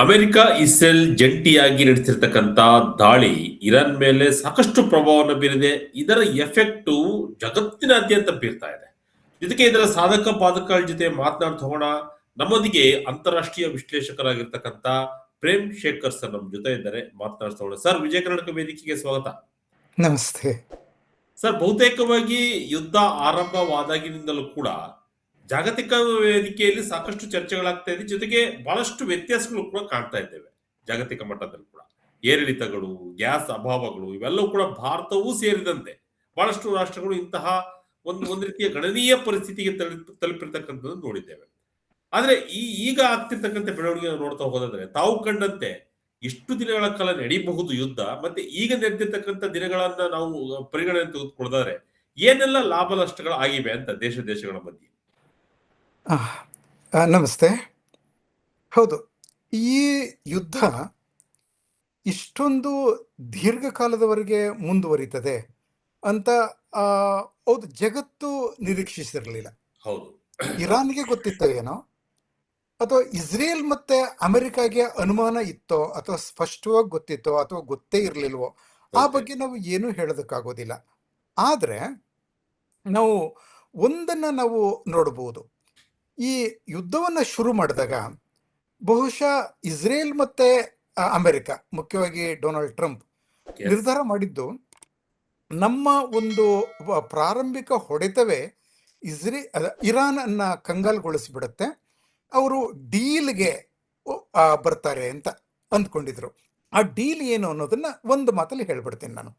America Israel ಜಂಟಿಯಾಗಿ ನಡೆಸಿರ್ತಕ್ಕಂಥ ದಾಳಿ Iran ಮೇಲೆ ಸಾಕಷ್ಟು ಪ್ರಭಾವವನ್ನು ಬೀರಿದೆ. ಇದರ ಎಫೆಕ್ಟು ಜಗತ್ತಿನಾದ್ಯಂತ ಬೀರ್ತಾ ಇದೆ. ಜೊತೆಗೆ ಇದರ ಸಾಧಕ ಬಾಧಕಗಳ ಜೊತೆ ಮಾತನಾಡ್ತಾ ಹೋಗೋಣ. ನಮ್ಮೊಂದಿಗೆ ಅಂತಾರಾಷ್ಟ್ರೀಯ ವಿಶ್ಲೇಷಕರಾಗಿರ್ತಕ್ಕಂಥ ಪ್ರೇಮ್ ಶೇಖರ್ ಸರ್ ನಮ್ಮ ಜೊತೆ ಇದ್ದಾರೆ. ಮಾತನಾಡ್ತಾ ಹೋಗೋಣ. ಸರ್, ವಿಜಯ ಕರ್ನಾಟಕ ವೇದಿಕೆಗೆ ಸ್ವಾಗತ. ನಮಸ್ತೆ ಸರ್, ಬಹುತೇಕವಾಗಿ ಯುದ್ಧ ಆರಂಭವಾದಾಗಿನಿಂದಲೂ ಕೂಡ ಜಾಗತಿಕ ವೇದಿಕೆಯಲ್ಲಿ ಸಾಕಷ್ಟು ಚರ್ಚೆಗಳಾಗ್ತಾ ಇದೆ. ಜೊತೆಗೆ ಬಹಳಷ್ಟು ವ್ಯತ್ಯಾಸಗಳು ಕೂಡ ಕಾಣ್ತಾ ಇದ್ದೇವೆ. ಜಾಗತಿಕ ಮಟ್ಟದಲ್ಲಿ ಕೂಡ ಏರಿಳಿತಗಳು, ಗ್ಯಾಸ್ ಅಭಾವಗಳು ಇವೆಲ್ಲವೂ ಕೂಡ ಭಾರತವೂ ಸೇರಿದಂತೆ ಬಹಳಷ್ಟು ರಾಷ್ಟ್ರಗಳು ಇಂತಹ ಒಂದು ರೀತಿಯ ಗಣನೀಯ ಪರಿಸ್ಥಿತಿಗೆ ತಲುಪಿರ್ತಕ್ಕಂಥದ್ದು ನೋಡಿದ್ದೇವೆ. ಆದ್ರೆ ಈಗ ಆಗ್ತಿರ್ತಕ್ಕಂಥ ಬೆಳವಣಿಗೆ ನೋಡ್ತಾ ಹೋದಾದ್ರೆ ತಾವು ಕಂಡಂತೆ ಎಷ್ಟು ದಿನಗಳ ಕಾಲ ನಡೀಬಹುದು ಯುದ್ಧ, ಮತ್ತೆ ಈಗ ನಡೆದಿರ್ತಕ್ಕಂಥ ದಿನಗಳನ್ನ ನಾವು ಪರಿಗಣನೆ ತೆಗೆದುಕೊಳ್ಳೋದಾದ್ರೆ ಏನೆಲ್ಲ ಲಾಭ ನಷ್ಟಗಳು ಆಗಿವೆ ಅಂತ ದೇಶಗಳ ಮಧ್ಯೆ? ನಮಸ್ತೆ. ಹೌದು, ಈ ಯುದ್ಧ ಇಷ್ಟೊಂದು ದೀರ್ಘಕಾಲದವರೆಗೆ ಮುಂದುವರಿತದೆ ಅಂತ ಹೌದು, ಜಗತ್ತು ನಿರೀಕ್ಷಿಸಿರಲಿಲ್ಲ. ಹೌದು, ಇರಾನ್ಗೆ ಗೊತ್ತಿತ್ತೋ ಏನೋ, ಅಥವಾ ಇಸ್ರೇಲ್ ಮತ್ತೆ ಅಮೆರಿಕಾಗೆ ಅನುಮಾನ ಇತ್ತೋ, ಅಥವಾ ಸ್ಪಷ್ಟವಾಗಿ ಗೊತ್ತಿತ್ತೋ, ಅಥವಾ ಗೊತ್ತೇ ಇರಲಿಲ್ವೋ, ಆ ಬಗ್ಗೆ ನಾವು ಏನೂ ಹೇಳೋದಕ್ಕಾಗೋದಿಲ್ಲ. ಆದ್ರೆ ನಾವು ಒಂದನ್ನ ನಾವು ನೋಡಬಹುದು. ಈ ಯುದ್ಧವನ್ನ ಶುರು ಮಾಡಿದಾಗ ಬಹುಶಃ ಇಸ್ರೇಲ್ ಮತ್ತೆ ಅಮೆರಿಕ, ಮುಖ್ಯವಾಗಿ ಡೊನಾಲ್ಡ್ ಟ್ರಂಪ್ ನಿರ್ಧಾರ ಮಾಡಿದ್ದು, ನಮ್ಮ ಒಂದು ಪ್ರಾರಂಭಿಕ ಹೊಡೆತವೇ ಇರಾನ್ ಅನ್ನ ಕಂಗಾಲ್ಗೊಳಿಸಿಬಿಡುತ್ತೆ, ಅವರು ಡೀಲ್ಗೆ ಬರ್ತಾರೆ ಅಂತ ಅಂದ್ಕೊಂಡಿದ್ರು. ಆ ಡೀಲ್ ಏನು ಅನ್ನೋದನ್ನ ಒಂದು ಮಾತಲ್ಲಿ ಹೇಳ್ಬಿಡ್ತೀನಿ ನಾನು.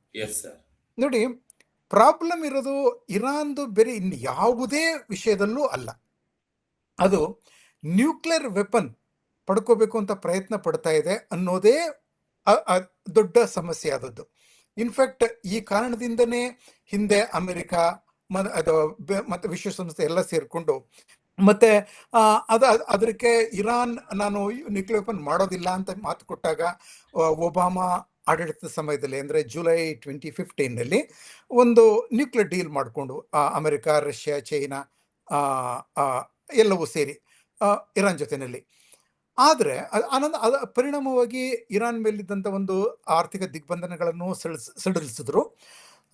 ನೋಡಿ, ಪ್ರಾಬ್ಲಮ್ ಇರೋದು ಇರಾನ್ದು ಬೇರೆ ಇನ್ನು ಯಾವುದೇ ವಿಷಯದಲ್ಲೂ ಅಲ್ಲ. ಅದು ನ್ಯೂಕ್ಲಿಯರ್ ವೆಪನ್ ಪಡ್ಕೋಬೇಕು ಅಂತ ಪ್ರಯತ್ನ ಪಡ್ತಾ ಇದೆ ಅನ್ನೋದೇ ದೊಡ್ಡ ಸಮಸ್ಯೆ ಆದದ್ದು. ಇನ್ಫ್ಯಾಕ್ಟ್ ಈ ಕಾರಣದಿಂದನೇ ಹಿಂದೆ ಅಮೆರಿಕ ಮತ್ತೆ ವಿಶ್ವಸಂಸ್ಥೆ ಎಲ್ಲ ಸೇರ್ಕೊಂಡು ಮತ್ತೆ ಅದಕ್ಕೆ ಇರಾನ್ ನಾನು ನ್ಯೂಕ್ಲಿಯರ್ ವೆಪನ್ ಮಾಡೋದಿಲ್ಲ ಅಂತ ಮಾತು ಕೊಟ್ಟಾಗ ಒಬಾಮಾ ಆಡಳಿತದ ಸಮಯದಲ್ಲಿ, ಅಂದರೆ ಜುಲೈ 2015 ಒಂದು ನ್ಯೂಕ್ಲಿಯರ್ ಡೀಲ್ ಮಾಡಿಕೊಂಡು ಅಮೆರಿಕ, ರಷ್ಯಾ, ಚೈನಾ ಎಲ್ಲವೂ ಸೇರಿ ಇರಾನ್ ಜೊತೆಯಲ್ಲಿ. ಆದರೆ ಅದ ಪರಿಣಾಮವಾಗಿ ಇರಾನ್ ಮೇಲಿದ್ದಂಥ ಒಂದು ಆರ್ಥಿಕ ದಿಗ್ಬಂಧನಗಳನ್ನು ಸಡಿಲಿಸಿದ್ರು.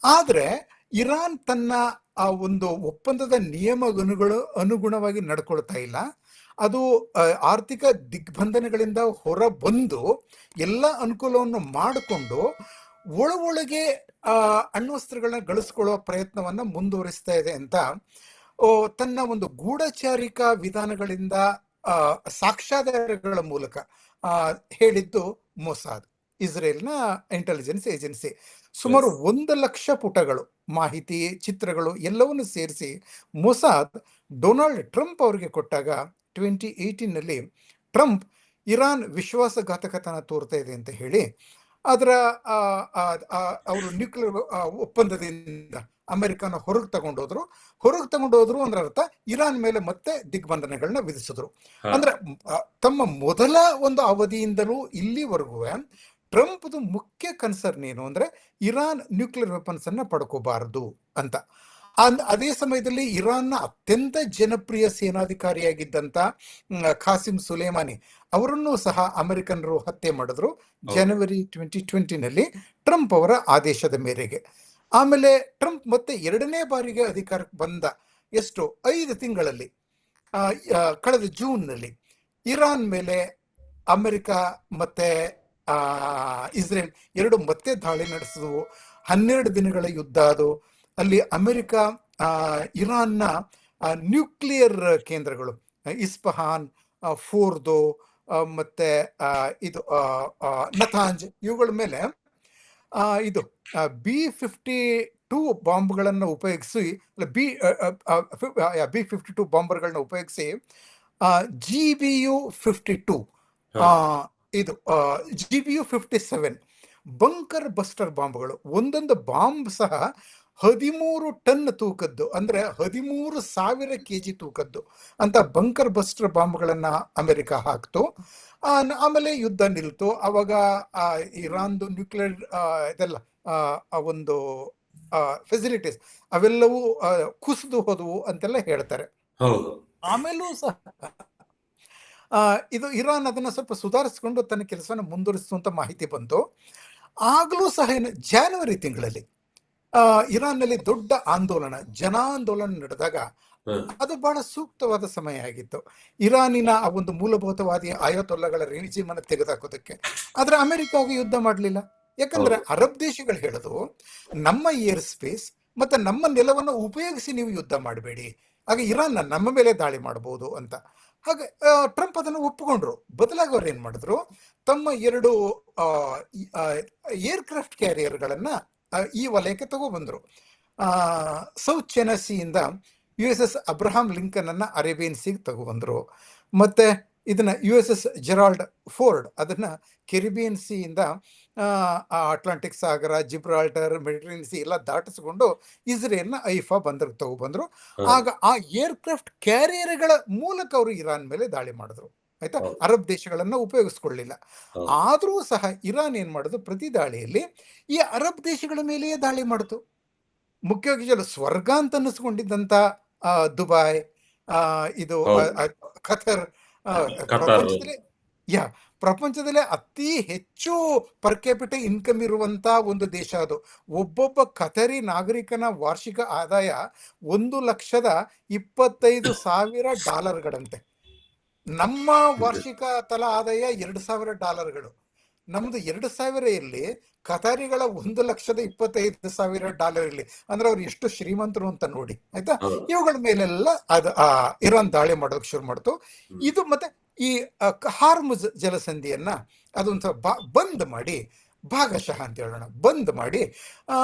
ಆದರೆ ಇರಾನ್ ತನ್ನ ಆ ಒಂದು ಒಪ್ಪಂದದ ಅನುಗುಣವಾಗಿ ನಡ್ಕೊಳ್ತಾ ಇಲ್ಲ. ಅದು ಆರ್ಥಿಕ ದಿಗ್ಬಂಧನಗಳಿಂದ ಹೊರ ಬಂದು ಎಲ್ಲ ಅನುಕೂಲವನ್ನು ಮಾಡಿಕೊಂಡು ಒಳಗೆ ಅಣ್ವಸ್ತ್ರಗಳನ್ನ ಗಳಿಸ್ಕೊಳ್ಳುವ ಪ್ರಯತ್ನವನ್ನ ಮುಂದುವರಿಸ್ತಾ ಇದೆ ಅಂತ ತನ್ನ ಒಂದು ಗೂಢಚಾರಿಕಾ ವಿಧಾನಗಳಿಂದ ಸಾಕ್ಷ್ಯಾಧಾರಗಳ ಮೂಲಕ ಹೇಳಿದ್ದು ಮೊಸಾದ್, ಇಸ್ರೇಲ್ನ ಇಂಟೆಲಿಜೆನ್ಸ್ ಏಜೆನ್ಸಿ. ಸುಮಾರು 100,000 ಪುಟಗಳು, ಮಾಹಿತಿ, ಚಿತ್ರಗಳು ಎಲ್ಲವನ್ನು ಸೇರಿಸಿ ಮೊಸಾದ್ ಡೊನಾಲ್ಡ್ ಟ್ರಂಪ್ ಅವರಿಗೆ ಕೊಟ್ಟಾಗ 2018 ಟ್ರಂಪ್ ಇರಾನ್ ವಿಶ್ವಾಸಘಾತಕತನ ತೋರ್ತಾ ಇದೆ ಅಂತ ಹೇಳಿ ಅವರು ನ್ಯೂಕ್ಲಿಯರ್ ಒಪ್ಪಂದದಿಂದ ಅಮೆರಿಕನ ಹೊರಗೆ ತಗೊಂಡೋದ್ರು ಅಂದ್ರೆ ಅರ್ಥ ಇರಾನ್ ಮೇಲೆ ಮತ್ತೆ ದಿಗ್ಬಂಧನಗಳನ್ನ ವಿಧಿಸಿದ್ರು. ಅಂದ್ರೆ ತಮ್ಮ ಮೊದಲ ಒಂದು ಅವಧಿಯಿಂದಲೂ ಇಲ್ಲಿವರೆಗೂ ಟ್ರಂಪ್ದು ಮುಖ್ಯ ಕನ್ಸರ್ನ್ ಏನು ಅಂದ್ರೆ ಇರಾನ್ ನ್ಯೂಕ್ಲಿಯರ್ ವೆಪನ್ಸ್ ಅನ್ನ ಪಡ್ಕೋಬಾರದು ಅಂತ. ಅದೇ ಸಮಯದಲ್ಲಿ ಇರಾನ್ನ ಅತ್ಯಂತ ಜನಪ್ರಿಯ ಸೇನಾಧಿಕಾರಿಯಾಗಿದ್ದಂತ ಖಾಸಿಂ ಸುಲೇಮಾನಿ ಅವರನ್ನು ಸಹ ಅಮೆರಿಕನರು ಹತ್ಯೆ ಮಾಡಿದ್ರು ಜನವರಿ 2020 ಟ್ರಂಪ್ ಅವರ ಆದೇಶದ ಮೇರೆಗೆ. ಆಮೇಲೆ ಟ್ರಂಪ್ ಮತ್ತೆ 2ನೇ ಬಾರಿಗೆ ಅಧಿಕಾರಕ್ಕೆ ಬಂದ 5 ತಿಂಗಳಲ್ಲಿ ಕಳೆದ ಜೂನ್ನಲ್ಲಿ ಇರಾನ್ ಮೇಲೆ ಅಮೆರಿಕ ಮತ್ತೆ ಇಸ್ರೇಲ್ ಎರಡು ಮತ್ತೆ ದಾಳಿ ನಡೆಸಿದ್ವು. 12 ದಿನಗಳ ಯುದ್ಧ ಅದು. ಅಲ್ಲಿ ಅಮೆರಿಕ ಇರಾನ್ನ ನ್ಯೂಕ್ಲಿಯರ್ ಕೇಂದ್ರಗಳು ಇಸ್ಫಹಾನ್, ಫೋರ್ದೋ ಮತ್ತೆ ಇದು ನತಾಂಜ್ ಇವುಗಳ ಮೇಲೆ ಇದು B-52 ಬಾಂಬ್ಗಳನ್ನು ಉಪಯೋಗಿಸಿ B-52 ಬಾಂಬರ್ಗಳನ್ನ ಉಪಯೋಗಿಸಿ GBU-52 ಇದು GBU-57 ಬಂಕರ್ ಬಸ್ಟರ್ ಬಾಂಬ್ಗಳು, ಒಂದೊಂದು ಬಾಂಬ್ ಸಹ 13 ಟನ್ ತೂಕದ್ದು, ಅಂದ್ರೆ 13,000 kg ತೂಕದ್ದು ಅಂತ ಬಂಕರ್ ಬಸ್ಟರ್ ಬಾಂಬ್ಗಳನ್ನ ಅಮೆರಿಕ ಹಾಕ್ತು. ಆಮೇಲೆ ಯುದ್ಧ ನಿಲ್ತು. ಅವಾಗ ಇರಾನ್ದು ನ್ಯೂಕ್ಲಿಯರ್ ಇದೆಲ್ಲ ಒಂದು ಫೆಸಿಲಿಟೀಸ್ ಅವೆಲ್ಲವೂ ಕುಸಿದು ಹೋದವು ಅಂತೆಲ್ಲ ಹೇಳ್ತಾರೆ. ಆಮೇಲೂ ಸಹ ಇದು ಇರಾನ್ ಅದನ್ನ ಸ್ವಲ್ಪ ಸುಧಾರಿಸಿಕೊಂಡು ತನ್ನ ಕೆಲಸವನ್ನು ಮುಂದುವರಿಸುವಂತ ಮಾಹಿತಿ ಬಂತು. ಆಗಲೂ ಸಹ ಜಾನ್ವರಿ ತಿಂಗಳಲ್ಲಿ ಇರಾನ್ನಲ್ಲಿ ದೊಡ್ಡ ಆಂದೋಲನ, ಜನಾಂದೋಲನ ನಡೆದಾಗ ಅದು ಬಹಳ ಸೂಕ್ತವಾದ ಸಮಯ ಆಗಿತ್ತು ಇರಾನಿನ ಆ ಒಂದು ಮೂಲಭೂತವಾದಿ ಆಯತೊಲ್ಲಗಳ ರೆಜಿಮ್ ಅನ್ನು ತೆಗೆದುಹಾಕೋದಕ್ಕೆ. ಆದ್ರೆ ಅಮೆರಿಕಾಗೆ ಯುದ್ಧ ಮಾಡಲಿಲ್ಲ. ಯಾಕಂದ್ರೆ ಅರಬ್ ದೇಶಗಳು ಹೇಳೋದು, ನಮ್ಮ ಏರ್ ಸ್ಪೇಸ್ ಮತ್ತೆ ನಮ್ಮ ನೆಲವನ್ನು ಉಪಯೋಗಿಸಿ ನೀವು ಯುದ್ಧ ಮಾಡಬೇಡಿ, ಆಗ ಇರಾನ್ ನಮ್ಮ ಮೇಲೆ ದಾಳಿ ಮಾಡಬಹುದು ಅಂತ. ಹಾಗೆ ಟ್ರಂಪ್ ಅದನ್ನು ಒಪ್ಪಿಕೊಂಡ್ರು. ಬದಲಾಗಿ ಅವ್ರು ಏನ್ ಮಾಡಿದ್ರು, ತಮ್ಮ 2 ಏರ್ಕ್ರಾಫ್ಟ್ ಕ್ಯಾರಿಯರ್ಗಳನ್ನ ಈ ವಲಯಕ್ಕೆ ತಗೊಬಂದ್ರು. ಸೌತ್ ಚೈನಾ ಸಿಯಿಂದ USS ಅಬ್ರಹಾಂ ಲಿಂಕನ್ ಅನ್ನ ಅರೇಬಿಯನ್ ಸಿಗೆ ತಗೊಬಂದ್ರು. ಮತ್ತೆ ಇದನ್ನ USS ಜೆರಾಲ್ಡ್ ಫೋರ್ಡ್ ಅದನ್ನ ಕೆರಿಬಿಯನ್ ಸಿಯಿಂದ ಅಟ್ಲಾಂಟಿಕ್ ಸಾಗರ, ಜಿಬ್ರಾಲ್ಟರ್, ಮೆಡಿಟರೇನಿಯನ್ ಸಿ ಎಲ್ಲ ದಾಟಿಸಿಕೊಂಡು ಇಸ್ರೇಲ್ನ ಐಫಾ ಬಂದರು ತಗೊಬಂದ್ರು. ಆಗ ಆ ಏರ್ಕ್ರಾಫ್ಟ್ ಕ್ಯಾರಿಯರ್ಗಳ ಮೂಲಕ ಅವರು ಇರಾನ್ ಮೇಲೆ ದಾಳಿ ಮಾಡಿದ್ರು. ಆಯ್ತಾ, ಅರಬ್ ದೇಶಗಳನ್ನ ಉಪಯೋಗಿಸ್ಕೊಳ್ಳಿಲ್ಲ. ಆದ್ರೂ ಸಹ ಇರಾನ್ ಏನ್ ಮಾಡುದು, ಪ್ರತಿ ದಾಳಿಯಲ್ಲಿ ಈ ಅರಬ್ ದೇಶಗಳ ಮೇಲೆಯೇ ದಾಳಿ ಮಾಡಿತು. ಮುಖ್ಯವಾಗಿ ಸ್ವರ್ಗ ಅಂತ ಅನ್ನಿಸ್ಕೊಂಡಿದ್ದಂತ ದುಬೈ, ಇದು ಖತರ್, ಪ್ರಪಂಚದಲ್ಲೇ ಅತಿ ಹೆಚ್ಚು ಪರ್ ಕ್ಯಾಪಿಟಲ್ ಇನ್ಕಮ್ ಇರುವಂತ ಒಂದು ದೇಶ ಅದು. ಒಬ್ಬೊಬ್ಬ ಖತರಿ ನಾಗರಿಕನ ವಾರ್ಷಿಕ ಆದಾಯ $1,25,000. ನಮ್ಮ ವಾರ್ಷಿಕ ತಲಾ ಆದಾಯ $2,000. ನಮ್ದು 2,000 ಇರಲಿ, ಖತಾರಿಗಳ $1,25,000 ಇರಲಿ, ಅಂದ್ರೆ ಅವ್ರು ಎಷ್ಟು ಶ್ರೀಮಂತರು ಅಂತ ನೋಡಿ. ಆಯ್ತಾ, ಇವುಗಳ ಮೇಲೆಲ್ಲ ಅದು ಇರಾನ್ ದಾಳಿ ಮಾಡೋದಕ್ಕೆ ಶುರು ಮಾಡ್ತು. ಇದು ಮತ್ತೆ ಈ ಹಾರ್ಮುಜ್ ಜಲಸಂಧಿಯನ್ನ ಅದೊಂದು ಬಂದ್ ಮಾಡಿ, ಭಾಗಶಃ ಅಂತ ಹೇಳೋಣ, ಬಂದ್ ಮಾಡಿ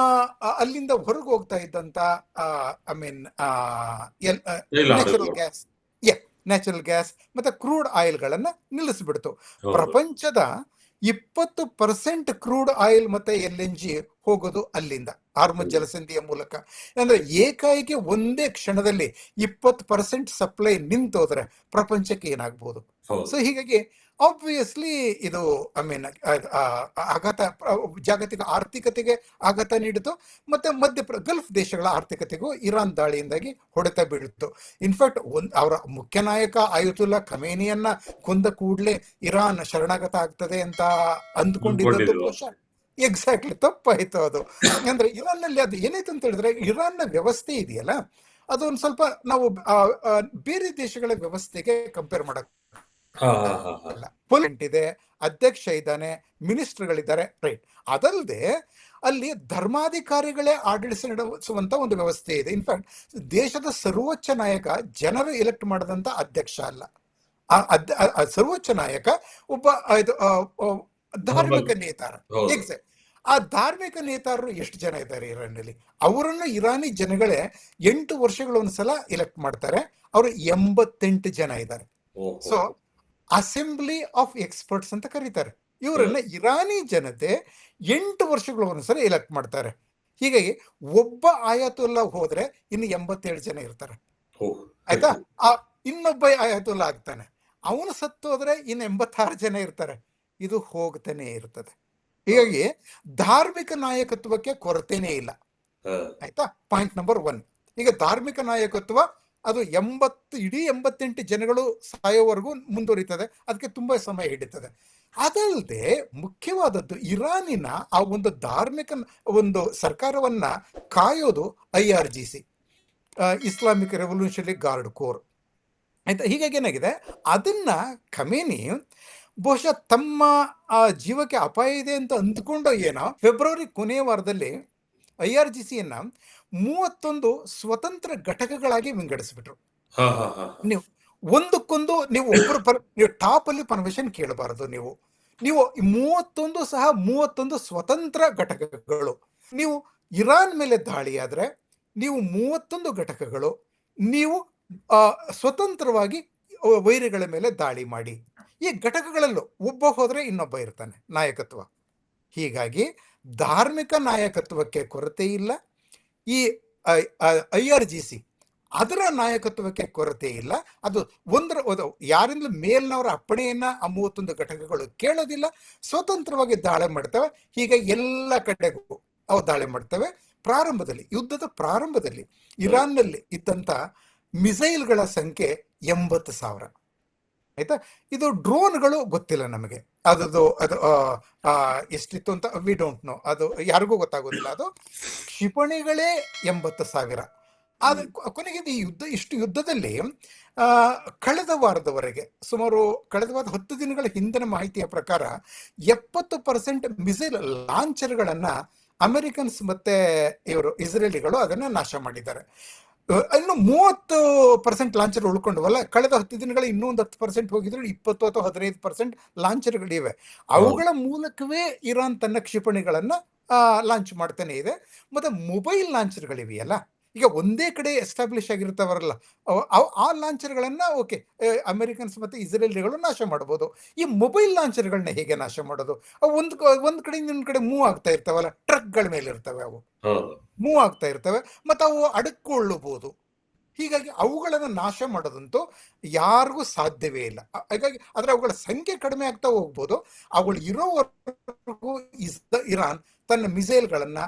ಅಲ್ಲಿಂದ ಹೊರಗೆ ಹೋಗ್ತಾ ಇದ್ದಂತ ನ್ಯಾಚುರಲ್ ಗ್ಯಾಸ್ ಮತ್ತೆ ಕ್ರೂಡ್ ಆಯಿಲ್ಗಳನ್ನ ನಿಲ್ಲಿಸ್ಬಿಡ್ತು. ಪ್ರಪಂಚದ 20% ಕ್ರೂಡ್ ಆಯಿಲ್ ಮತ್ತೆ LNG ಹೋಗೋದು ಅಲ್ಲಿಂದ, ಹಾರ್ಮುಜ್ ಜಲಸಂಧಿಯ ಮೂಲಕ. ಅಂದ್ರೆ ಏಕಾಏಕಿ ಒಂದೇ ಕ್ಷಣದಲ್ಲಿ 20% ಸಪ್ಲೈ ನಿಂತೋದ್ರೆ ಪ್ರಪಂಚಕ್ಕೆ ಏನಾಗ್ಬೋದು. ಸೊ ಹೀಗಾಗಿ ಆಬ್ವಿಯಸ್ಲಿ ಇದು ಆಘಾತ, ಜಾಗತಿಕ ಆರ್ಥಿಕತೆಗೆ ಆಘಾತ ನೀಡಿತು. ಮತ್ತೆ ಗಲ್ಫ್ ದೇಶಗಳ ಆರ್ಥಿಕತೆಗೂ ಇರಾನ್ ದಾಳಿಯಿಂದಾಗಿ ಹೊಡೆತ ಬೀಳಿತು. ಇನ್ಫ್ಯಾಕ್ಟ್ ಅವರ ಮುಖ್ಯ ನಾಯಕ ಆಯತುಲ್ಲಾ ಖಮೇನಿಯನ್ನ ಕೊಂದ ಕೂಡಲೇ ಇರಾನ್ ಶರಣಾಗತ ಆಗ್ತದೆ ಅಂತ ಅಂದ್ಕೊಂಡಿದ್ದು ಬಹುಶಃ ಎಕ್ಸಾಕ್ಟ್ಲಿ ತಪ್ಪಾಯ್ತು ಅದು. ಅಂದ್ರೆ ಇರಾನ್ನಲ್ಲಿ ಅದು ಏನಾಯ್ತು ಅಂತ ಹೇಳಿದ್ರೆ, ಇರಾನ್ನ ವ್ಯವಸ್ಥೆ ಇದೆಯಲ್ಲ, ಅದೊಂದು ಸ್ವಲ್ಪ ನಾವು ಬೇರೆ ದೇಶಗಳ ವ್ಯವಸ್ಥೆಗೆ ಕಂಪೇರ್ ಮಾಡಕ್ ಪೊಲೆಂಟ್ ಇದೆ, ಅಧ್ಯಕ್ಷ ಇದ್ದಾನೆ, ಮಿನಿಸ್ಟರ್ಗಳಿದ್ದಾರೆ, ರೈಟ್. ಅದಲ್ಲದೆ ಅಲ್ಲಿ ಧರ್ಮಾಧಿಕಾರಿಗಳೇ ಆಡಳಿತ ನಡೆಸುವಂತ ಒಂದು ವ್ಯವಸ್ಥೆ ಇದೆ. ಇನ್ಫ್ಯಾಕ್ಟ್ ದೇಶದ ಸರ್ವೋಚ್ಚ ನಾಯಕ ಜನರು ಎಲೆಕ್ಟ್ ಮಾಡದಂತ ಅಧ್ಯಕ್ಷ ಅಲ್ಲ, ಸರ್ವೋಚ್ಚ ನಾಯಕ ಒಬ್ಬ ಧಾರ್ಮಿಕ ನೇತಾರ. ಎಕ್ಸಾಕ್ಟ್. ಆ ಧಾರ್ಮಿಕ ನೇತಾರರು ಎಷ್ಟು ಜನ ಇದ್ದಾರೆ ಇರಾನ್ನಲ್ಲಿ? ಅವರನ್ನು ಇರಾನಿ ಜನಗಳೇ 8 ವರ್ಷಗಳೊಂದ್ಸಲ ಎಲೆಕ್ಟ್ ಮಾಡ್ತಾರೆ. ಅವರು 88 ಜನ ಇದ್ದಾರೆ. ಸೊ ಅಸೆಂಬ್ಲಿ ಆಫ್ ಎಕ್ಸ್ಪರ್ಟ್ಸ್ ಅಂತ ಕರೀತಾರೆ ಇವರನ್ನ. ಇರಾನಿ ಜನತೆ 8 ವರ್ಷಗಳು ಒಂದ್ಸಲ ಎಲೆಕ್ಟ್ ಮಾಡ್ತಾರೆ. ಹೀಗಾಗಿ ಒಬ್ಬ ಆಯತುಲ್ಲಾ ಹೋದ್ರೆ ಇನ್ನು 87 ಜನ ಇರ್ತಾರೆ. ಆಯ್ತಾ, ಇನ್ನೊಬ್ಬ ಆಯತುಲ್ಲಾ ಆಗ್ತಾನೆ, ಅವನು ಸತ್ತು ಹೋದ್ರೆ ಇನ್ನು 86 ಜನ ಇರ್ತಾರೆ. ಇದು ಹೋಗ್ತಾನೆ ಇರ್ತದೆ. ಹೀಗಾಗಿ ಧಾರ್ಮಿಕ ನಾಯಕತ್ವಕ್ಕೆ ಕೊರತೆನೇ ಇಲ್ಲ. ಆಯ್ತಾ, ಪಾಯಿಂಟ್ ನಂಬರ್ 1. ಈಗ ಧಾರ್ಮಿಕ ನಾಯಕತ್ವ ಅದು 88 ಜನಗಳು ಸಾಯೋವರೆಗೂ ಮುಂದುವರಿತದೆ. ಅದಕ್ಕೆ ತುಂಬಾ ಸಮಯ ಹಿಡಿತದೆ. ಅದಲ್ಲದೆ ಮುಖ್ಯವಾದದ್ದು, ಇರಾನಿನ ಆ ಒಂದು ಧಾರ್ಮಿಕ ಒಂದು ಸರ್ಕಾರವನ್ನ ಕಾಯೋದು IRGC, Islamic Revolutionary Guard Corps. ಆಯ್ತಾ, ಹೀಗಾಗಿ ಏನಾಗಿದೆ, ಅದನ್ನ ಖಮೇನಿ ಬಹುಶಃ ತಮ್ಮ ಜೀವಕ್ಕೆ ಅಪಾಯ ಇದೆ ಅಂತ ಅಂದ್ಕೊಂಡು ಏನೋ ಫೆಬ್ರವರಿ ಕೊನೆಯ ವಾರದಲ್ಲಿ IRGCಯನ್ನ 31 ಸ್ವತಂತ್ರ ಘಟಕಗಳಾಗಿ ವಿಂಗಡಿಸ್ಬಿಟ್ರು. ನೀವು ಒಂದಕ್ಕೊಂದು ನೀವು ನೀವು ಟಾಪ್ ಅಲ್ಲಿ ಪರ್ಮಿಷನ್ ಕೇಳಬಾರದು. ನೀವು 31 ಸ್ವತಂತ್ರ ಘಟಕಗಳು. ನೀವು ಇರಾನ್ ಮೇಲೆ ದಾಳಿ ಆದ್ರೆ ನೀವು 31 ಘಟಕಗಳು ನೀವು ಸ್ವತಂತ್ರವಾಗಿ ವೈರಿಗಳ ಮೇಲೆ ದಾಳಿ ಮಾಡಿ. ಈ ಘಟಕಗಳಲ್ಲೂ ಒಬ್ಬ ಹೋದ್ರೆ ಇನ್ನೊಬ್ಬ ಇರ್ತಾನೆ ನಾಯಕತ್ವ. ಹೀಗಾಗಿ ಧಾರ್ಮಿಕ ನಾಯಕತ್ವಕ್ಕೆ ಕೊರತೆ ಇಲ್ಲ. ಈ IRGC ಅದರ ನಾಯಕತ್ವಕ್ಕೆ ಕೊರತೆ ಇಲ್ಲ. ಅದು ಯಾರಿಂದ ಮೇಲ್ನವರ ಅಪ್ಪಣೆಯನ್ನ ಆ 31 ಘಟಕಗಳು ಕೇಳೋದಿಲ್ಲ, ಸ್ವತಂತ್ರವಾಗಿ ದಾಳಿ ಮಾಡ್ತವೆ. ಹೀಗೆ ಎಲ್ಲ ಕಡೆಗೂ ಅವು ದಾಳಿ ಮಾಡ್ತವೆ. ಯುದ್ಧದ ಪ್ರಾರಂಭದಲ್ಲಿ ಇರಾನ್ನಲ್ಲಿ ಇದ್ದಂತ ಮಿಸೈಲ್ಗಳ ಸಂಖ್ಯೆ 80,000. ಆಯ್ತಾ. ಇದು ಡ್ರೋನ್ಗಳು ಗೊತ್ತಿಲ್ಲ ನಮಗೆ, ಅದು ಎಷ್ಟಿತ್ತು ಅಂತ ವಿ ಡೋಂಟ್ ನೋ, ಅದು ಯಾರಿಗೂ ಗೊತ್ತಾಗೋದಿಲ್ಲ. ಅದು ಕ್ಷಿಪಣಿಗಳೇ 80,000. ಆದ್ರೆ ಕೊನೆಗೆ ಇಷ್ಟು ಯುದ್ಧದಲ್ಲಿ ಆ, ಕಳೆದ ವಾರದವರೆಗೆ ಕಳೆದ ವಾರದ 10 ದಿನಗಳ ಹಿಂದಿನ ಮಾಹಿತಿಯ ಪ್ರಕಾರ 70% ಮಿಸೈಲ್ ಲಾಂಚರ್ಗಳನ್ನ ಅಮೆರಿಕನ್ಸ್ ಮತ್ತೆ ಇಸ್ರೇಲಿಗಳು ಅದನ್ನ ನಾಶ ಮಾಡಿದ್ದಾರೆ. ಇನ್ನು 30% ಲಾಂಚರ್ ಉಳ್ಕೊಂಡವಲ್ಲ. ಕಳೆದ 10 ದಿನಗಳ ಇನ್ನೊಂದು 10% ಹೋಗಿದ್ರೆ 20 ಅಥವಾ 15% ಲಾಂಚರ್ಗಳಿವೆ. ಅವುಗಳ ಮೂಲಕವೇ ಇರಾನ್ ತನ್ನ ಕ್ಷಿಪಣಿಗಳನ್ನ ಲಾಂಚ್ ಮಾಡ್ತಾನೆ ಇದೆ. ಮತ್ತೆ ಮೊಬೈಲ್ ಲಾಂಚರ್ಗಳಿವೆಯಲ್ಲ, ಈಗ ಒಂದೇ ಕಡೆ ಎಸ್ಟಾಬ್ಲಿಷ್ ಆಗಿರ್ತಾವರಲ್ಲ, ಆ ಲಾಂಚರ್ಗಳನ್ನ ಓಕೆ ಅಮೆರಿಕನ್ಸ್ ಮತ್ತೆ ಇಸ್ರೇಲಿಗಳು ನಾಶ ಮಾಡಬಹುದು. ಈ ಮೊಬೈಲ್ ಲಾಂಚರ್ಗಳನ್ನ ಹೇಗೆ ನಾಶ ಮಾಡೋದು? ಅವು ಒಂದ್ ಕಡೆಯಿಂದ ಇನ್ನೊಂದ್ ಕಡೆ ಮೂವ್ ಆಗ್ತಾ ಇರ್ತಾವಲ್ಲ, ಟ್ರಕ್ಗಳ ಮೇಲೆ ಇರ್ತವೆ, ಅವು ಮೂವ್ ಆಗ್ತಾ ಇರ್ತವೆ, ಮತ್ತೆ ಅವು ಅಡಕೊಳ್ಳಬಹುದು. ಹೀಗಾಗಿ ಅವುಗಳನ್ನು ನಾಶ ಮಾಡೋದಂತೂ ಯಾರಿಗೂ ಸಾಧ್ಯವೇ ಇಲ್ಲ. ಹಾಗಾಗಿ ಆದ್ರೆ ಅವುಗಳ ಸಂಖ್ಯೆ ಕಡಿಮೆ ಆಗ್ತಾ ಹೋಗ್ಬೋದು. ಅವುಗಳು ಇರೋವರೆಗೂ ಇರಾನ್ ತನ್ನ ಮಿಸೈಲ್ಗಳನ್ನ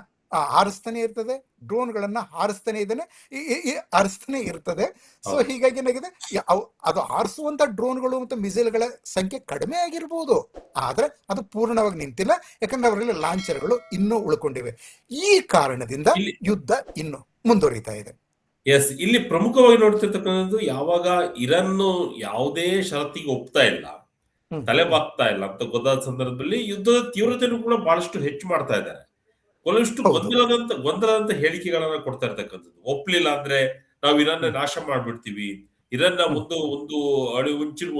ಹಾರಿಸ್ತಾನೆ ಇರ್ತದೆ, ಡ್ರೋನ್ಗಳನ್ನ ಹಾರಿಸ್ತಾನೆ ಇರ್ತದೆ. ಸೊ ಹೀಗಾಗಿ ಏನಾಗಿದೆ, ಅದು ಹಾರಿಸುವಂತ ಡ್ರೋನ್ಗಳು ಮತ್ತು ಮಿಸೈಲ್ಗಳ ಸಂಖ್ಯೆ ಕಡಿಮೆ ಆಗಿರ್ಬೋದು, ಆದ್ರೆ ಅದು ಪೂರ್ಣವಾಗಿ ನಿಂತಿಲ್ಲ. ಯಾಕಂದ್ರೆ ಅವರಲ್ಲಿ ಲಾಂಚರ್ಗಳು ಇನ್ನೂ ಉಳ್ಕೊಂಡಿವೆ. ಈ ಕಾರಣದಿಂದ ಯುದ್ಧ ಇನ್ನು ಮುಂದುವರಿತಾ ಇದೆ. ಎಸ್, ಇಲ್ಲಿ ಪ್ರಮುಖವಾಗಿ ನೋಡ್ತಿರ್ತಕ್ಕಂಥದ್ದು, ಯಾವಾಗ ಇರಾನ್ ಯಾವುದೇ ಷರತ್ತಿಗೆ ಒಪ್ತಾ ಇಲ್ಲ, ತಲೆಬಾಗ್ತಾ ಇಲ್ಲ ಅಂತ ಗೊತ್ತಾದ ಸಂದರ್ಭದಲ್ಲಿ ಯುದ್ಧದ ತೀವ್ರತೆಯನ್ನು ಕೂಡ ಬಹಳಷ್ಟು ಹೆಚ್ಚು ಮಾಡ್ತಾ ಇದ್ದಾರೆ. ಕೆಲವಷ್ಟು ಗೊಂದಲದಂತ ಹೇಳಿಕೆಗಳನ್ನ ಕೊಡ್ತಾ ಇರ್ತಕ್ಕಂಥದ್ದು. ಒಪ್ಲಿಲ್ಲ ಅಂದ್ರೆ ನಾವು ಇರಾನ್ ನಾಶ ಮಾಡ್ಬಿಡ್ತೀವಿ, ಇರಾನ್ ಒಂದು ಅಡಿ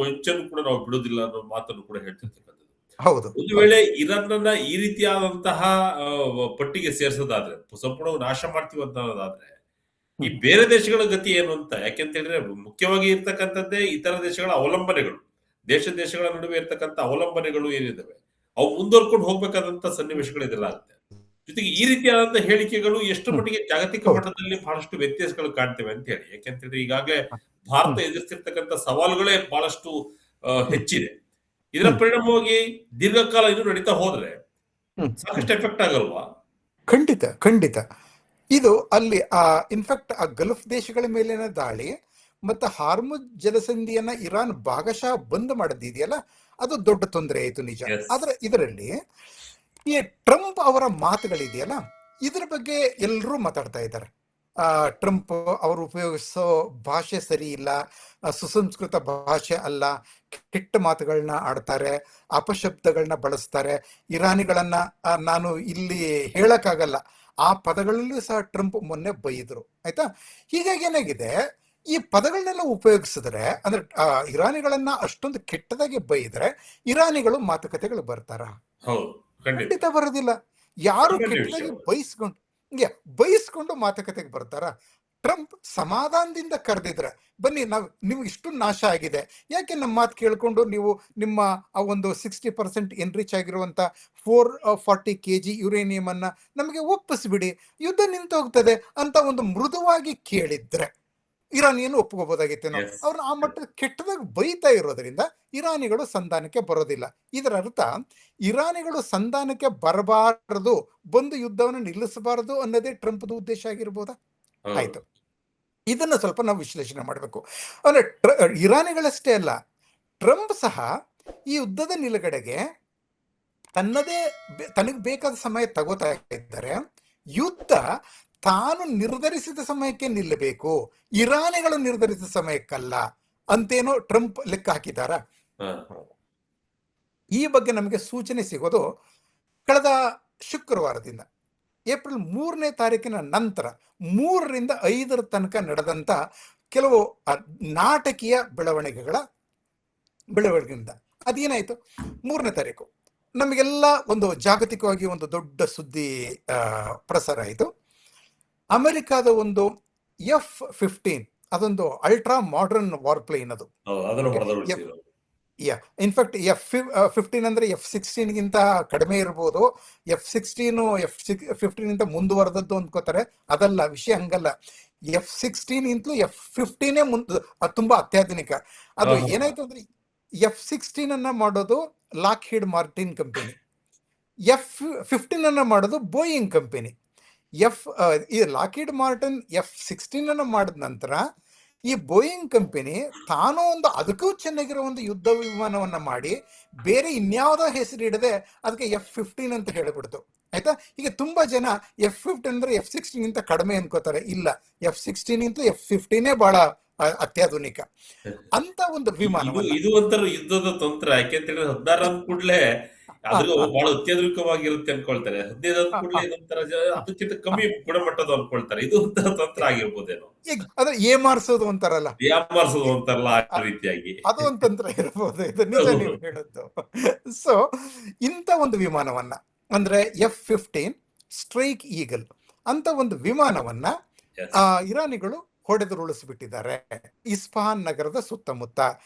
ಒಂಚನ್ನು ಕೂಡ ನಾವು ಬಿಡೋದಿಲ್ಲ ಅನ್ನೋ ಮಾತನ್ನು ಕೂಡ ಹೇಳ್ತಿರ್ತಕ್ಕಂಥದ್ದು. ಒಂದು ವೇಳೆ ಇರಾನ್ ಈ ರೀತಿಯಾದಂತಹ ಪಟ್ಟಿಗೆ ಸೇರ್ಸೋದಾದ್ರೆ, ಸಂಪೂರ್ಣ ನಾಶ ಮಾಡ್ತೀವಿ ಅಂತ ಅನ್ನೋದಾದ್ರೆ, ಈ ಬೇರೆ ದೇಶಗಳ ಗತಿ ಏನು ಅಂತ. ಯಾಕೆಂತ ಹೇಳಿದ್ರೆ ಮುಖ್ಯವಾಗಿ ಇರ್ತಕ್ಕಂಥದ್ದೇ ಇತರ ದೇಶಗಳ ಅವಲಂಬನೆಗಳು, ದೇಶಗಳ ನಡುವೆ ಇರ್ತಕ್ಕಂಥ ಅವಲಂಬನೆಗಳು ಏನಿದಾವೆ ಅವು ಮುಂದುವರ್ಕೊಂಡು ಹೋಗ್ಬೇಕಾದಂತ ಸನ್ನಿವೇಶಗಳು ಎದುರಾಗುತ್ತೆ. ಜೊತೆಗೆ ಈ ರೀತಿಯಾದಂತಹ ಹೇಳಿಕೆಗಳು ಎಷ್ಟು ಮಟ್ಟಿಗೆ ಜಾಗತಿಕ ಮಟ್ಟದಲ್ಲಿ ಬಹಳಷ್ಟು ವ್ಯತ್ಯಾಸಗಳು ಕಾಣ್ತೇವೆ ಅಂತ ಹೇಳಿ. ಯಾಕೆಂತ ಹೇಳಿದ್ರೆ ಈಗಾಗಲೇ ಭಾರತ ಎದುರಿಸ್ತಿರ್ತಕ್ಕಂಥ ಸವಾಲುಗಳೇ ಬಹಳಷ್ಟು ಹೆಚ್ಚಿದೆ. ಇದರ ಪರಿಣಾಮವಾಗಿ ದೀರ್ಘಕಾಲ ಇದು ನಡೀತಾ ಹೋದ್ರೆ ಸಾಕಷ್ಟು ಎಫೆಕ್ಟ್ ಆಗಲ್ವಾ? ಖಂಡಿತ. ಇದು ಅಲ್ಲಿ ಇನ್ಫ್ಯಾಕ್ಟ್ ಆ ಗಲ್ಫ್ ದೇಶಗಳ ಮೇಲಿನ ದಾಳಿ ಮತ್ತೆ ಹಾರ್ಮುಜ್ ಜಲಸಂಧಿಯನ್ನ ಇರಾನ್ ಭಾಗಶಃ ಬಂದ್ ಮಾಡಿದೆಯಲ್ಲ, ಅದು ದೊಡ್ಡ ತೊಂದರೆ ಆಯ್ತು, ನಿಜ. ಆದ್ರೆ ಇದರಲ್ಲಿ ಈ ಟ್ರಂಪ್ ಅವರ ಮಾತುಗಳಿದೆಯಲ್ಲ, ಇದ್ರ ಬಗ್ಗೆ ಎಲ್ಲರೂ ಮಾತಾಡ್ತಾ ಇದ್ದಾರೆ. ಟ್ರಂಪ್ ಅವರು ಉಪಯೋಗಿಸೋ ಭಾಷೆ ಸರಿ ಇಲ್ಲ, ಸುಸಂಸ್ಕೃತ ಭಾಷೆ ಅಲ್ಲ, ಕೆಟ್ಟ ಮಾತುಗಳನ್ನ ಆಡ್ತಾರೆ, ಅಪಶಬ್ದಗಳನ್ನ ಬಳಸ್ತಾರೆ. ಇರಾನಿಗಳನ್ನ ನಾನು ಇಲ್ಲಿ ಹೇಳಕ್ಕಾಗಲ್ಲ, ಆ ಪದಗಳಲ್ಲೂ ಸಹ ಟ್ರಂಪ್ ಮೊನ್ನೆ ಬೈದ್ರು, ಆಯ್ತಾ. ಹೀಗಾಗಿ ಏನಾಗಿದೆ, ಈ ಪದಗಳನ್ನೆಲ್ಲ ಉಪಯೋಗಿಸಿದ್ರೆ, ಅಂದ್ರೆ ಇರಾನಿಗಳನ್ನ ಅಷ್ಟೊಂದು ಕೆಟ್ಟದಾಗಿ ಬೈದ್ರೆ ಇರಾನಿಗಳು ಮಾತುಕತೆಗಳು ಬರ್ತಾರ? ಖಂಡಿತ ಬರೋದಿಲ್ಲ. ಯಾರು ಕೆಟ್ಟದಾಗಿ ಬೈಸ್ಕೊಂಡು ಮಾತುಕತೆಗೆ ಬರ್ತಾರ? ಟ್ರಂಪ್ ಸಮಾಧಾನದಿಂದ ಕರೆದಿದ್ರೆ, ಬನ್ನಿ ನಿಮ್ಗೆ ಇಷ್ಟು ನಾಶ ಆಗಿದೆ, ಯಾಕೆ ನಮ್ಮ ಮಾತು ಕೇಳ್ಕೊಂಡು ನೀವು ನಿಮ್ಮ ಆ ಒಂದು 60% ಎನ್ರಿಚ್ ಆಗಿರುವಂತ 440 kg ಯುರೇನಿಯಂ ಅನ್ನ ನಮಗೆ ಒಪ್ಪಿಸ್ಬಿಡಿ, ಯುದ್ಧ ನಿಂತು ಹೋಗ್ತದೆ ಅಂತ ಒಂದು ಮೃದುವಾಗಿ ಕೇಳಿದ್ರೆ ಇರಾನ್ ಏನು ಒಪ್ಕೋಬಹುದಾಗಿತ್ತೇನೋ. ಅವ್ರನ್ನ ಆ ಮಟ್ಟ ಕೆಟ್ಟದಾಗ ಬೈತಾ ಇರೋದ್ರಿಂದ ಇರಾನಿಗಳು ಸಂಧಾನಕ್ಕೆ ಬರೋದಿಲ್ಲ. ಇದರ ಅರ್ಥ ಇರಾನಿಗಳು ಸಂಧಾನಕ್ಕೆ ಬರಬಾರದು, ಬಂದು ಯುದ್ಧವನ್ನು ನಿಲ್ಲಿಸಬಾರದು ಅನ್ನೋದೇ ಟ್ರಂಪ್ದ ಉದ್ದೇಶ ಆಗಿರ್ಬೋದಾ? ಆಯ್ತು, ಇದನ್ನ ಸ್ವಲ್ಪ ನಾವು ವಿಶ್ಲೇಷಣೆ ಮಾಡಬೇಕು. ಅಂದ್ರೆ ಇರಾನಿಗಳಷ್ಟೇ ಅಲ್ಲ, ಟ್ರಂಪ್ ಸಹ ಈ ಯುದ್ಧದ ನಿಲುಗಡೆಗೆ ತನಗೆ ಬೇಕಾದ ಸಮಯ ತಗೋತಾ ಇದ್ದಾರೆ. ಯುದ್ಧ ತಾನು ನಿರ್ಧರಿಸಿದ ಸಮಯಕ್ಕೆ ನಿಲ್ಲಬೇಕು, ಇರಾನಿಗಳು ನಿರ್ಧರಿಸಿದ ಸಮಯಕ್ಕಲ್ಲ ಅಂತೇನೋ ಟ್ರಂಪ್ ಲೆಕ್ಕ ಹಾಕಿದಾರ. ಈ ಬಗ್ಗೆ ನಮಗೆ ಸೂಚನೆ ಸಿಗೋದು ಕಳೆದ ಶುಕ್ರವಾರದಿಂದ. ಏಪ್ರಿಲ್ 3ನೇ ತಾರೀಕಿನ ನಂತರ 3 ರಿಂದ 5 ತನಕ ನಡೆದಂತ ಕೆಲವು ನಾಟಕೀಯ ಬೆಳವಣಿಗೆಗಳಿಂದ ಅದೇನಾಯ್ತು, 3ನೇ ತಾರೀಕು ನಮಗೆಲ್ಲ ಒಂದು ಜಾಗತಿಕವಾಗಿ ಒಂದು ದೊಡ್ಡ ಸುದ್ದಿ ಪ್ರಸಾರ ಆಯಿತು. ಅಮೆರಿಕಾದ ಒಂದು F-15, ಅದೊಂದು ಅಲ್ಟ್ರಾ ಮಾಡರ್ನ್ ವಾರ್ಪ್ಲೇನ್. ಅದು ಇನ್ಫ್ಯಾಕ್ಟ್ F-15 ಅಂದ್ರೆ F-16 ಗಿಂತ ಕಡಿಮೆ ಇರ್ಬೋದು, F-16 F-15 ಗಿಂತ ಮುಂದುವರೆದದ್ದು ಅಂದ್ಕೋತಾರೆ. ಅದಲ್ಲ ವಿಷಯ, ಹಂಗಲ್ಲ. F-16 ಇಂತಲೂ F-15 ತುಂಬಾ ಅತ್ಯಾಧುನಿಕ. ಅದು ಏನಾಯ್ತು ಅಂದ್ರೆ, F-16 ಅನ್ನ ಮಾಡೋದು ಲಾಕ್ಹೀಡ್ ಮಾರ್ಟಿನ್ ಕಂಪನಿ, F-15 ಅನ್ನ ಮಾಡೋದು ಬೋಯಿಂಗ್ ಕಂಪನಿ. ಈ ಲಾಕ್ಹೀಡ್ ಮಾರ್ಟಿನ್ F-16 ಅನ್ನ ಮಾಡಿದ ನಂತರ ಈ ಬೋಯಿಂಗ್ ಕಂಪನಿ ತಾನು ಒಂದು ಅದಕ್ಕೂ ಚೆನ್ನಾಗಿರೋ ಒಂದು ಯುದ್ಧ ವಿಮಾನವನ್ನ ಮಾಡಿ ಬೇರೆ ಇನ್ಯಾವುದೋ ಹೆಸರು ಇಡದೆ ಅದಕ್ಕೆ F-15 ಅಂತ ಹೇಳಿಬಿಡ್ತು. ಆಯ್ತಾ? ಈಗ ತುಂಬಾ ಜನ F-15 ಅಂದ್ರೆ F-16 ಅಂತ ಕಡಿಮೆ ಅನ್ಕೋತಾರೆ. ಇಲ್ಲ, F-16 ಇಂತ F-15 ಬಹಳ ಅತ್ಯಾಧುನಿಕ ಅಂತ ಒಂದು ಇದು ವಿಮಾನವನ್ನ. ಇದು ಒಂಥರ ಯುದ್ಧದ ತಂತ್ರ. ಯಾಕೆಂತೇಳಿದ್ರೆ 16 ಅಂದ ಕೂಡಲೇ ಆ, ಅದು ಆ, ಬಹಳ ಅತ್ಯಾಧುನಿಕವಾಗಿರುತ್ತೆ ಅನ್ಕೊಳ್ತಾರೆ. 15 ಅಂದ ಆ, ಕೂಡಲೇ ಆ, ಇದೊಂಥರ ಅದಕ್ಕಿಂತ ಆ. ಕಮ್ಮಿ ಗುಣಮಟ್ಟದ ಅನ್ಕೊಳ್ತಾರೆ. ಇದು ಒಂಥರ ತಂತ್ರ ಆಗಿರ್ಬೋದೇನೋ, ಈಗ ಅದ್ರ ಏಮಾರ್ಸೋದು ಅಂತಾರಲ್ಲ, ವ್ಯಾಪಾರಿಸೋದು ಅಂತಾರಲ್ಲ ಆ ರೀತಿಯಾಗಿ. ಅದು ಒಂದು ತಂತ್ರ ಇರ್ಬೋದು. ಇದು ನಿಜ ಹೌದು. ನೀವು ಹೇಳದ್ದು. ಸೊ ಇಂಥ ಒಂದು ವಿಮಾನವನ್ನ ಅಂದ್ರೆ F-15 ಸ್ಟ್ರೈಕ್ ಈಗಲ್ ಅಂತ ಒಂದು ವಿಮಾನವನ್ನ Yes. ಇರಾನಿಗಳು ಹೊಡೆದುರುಳಿಸ್ಬಿಟ್ಟಿದ್ದಾರೆ ಇಸ್ಫಹಾನ್ ನಗರದ ಸುತ್ತಮುತ್ತ.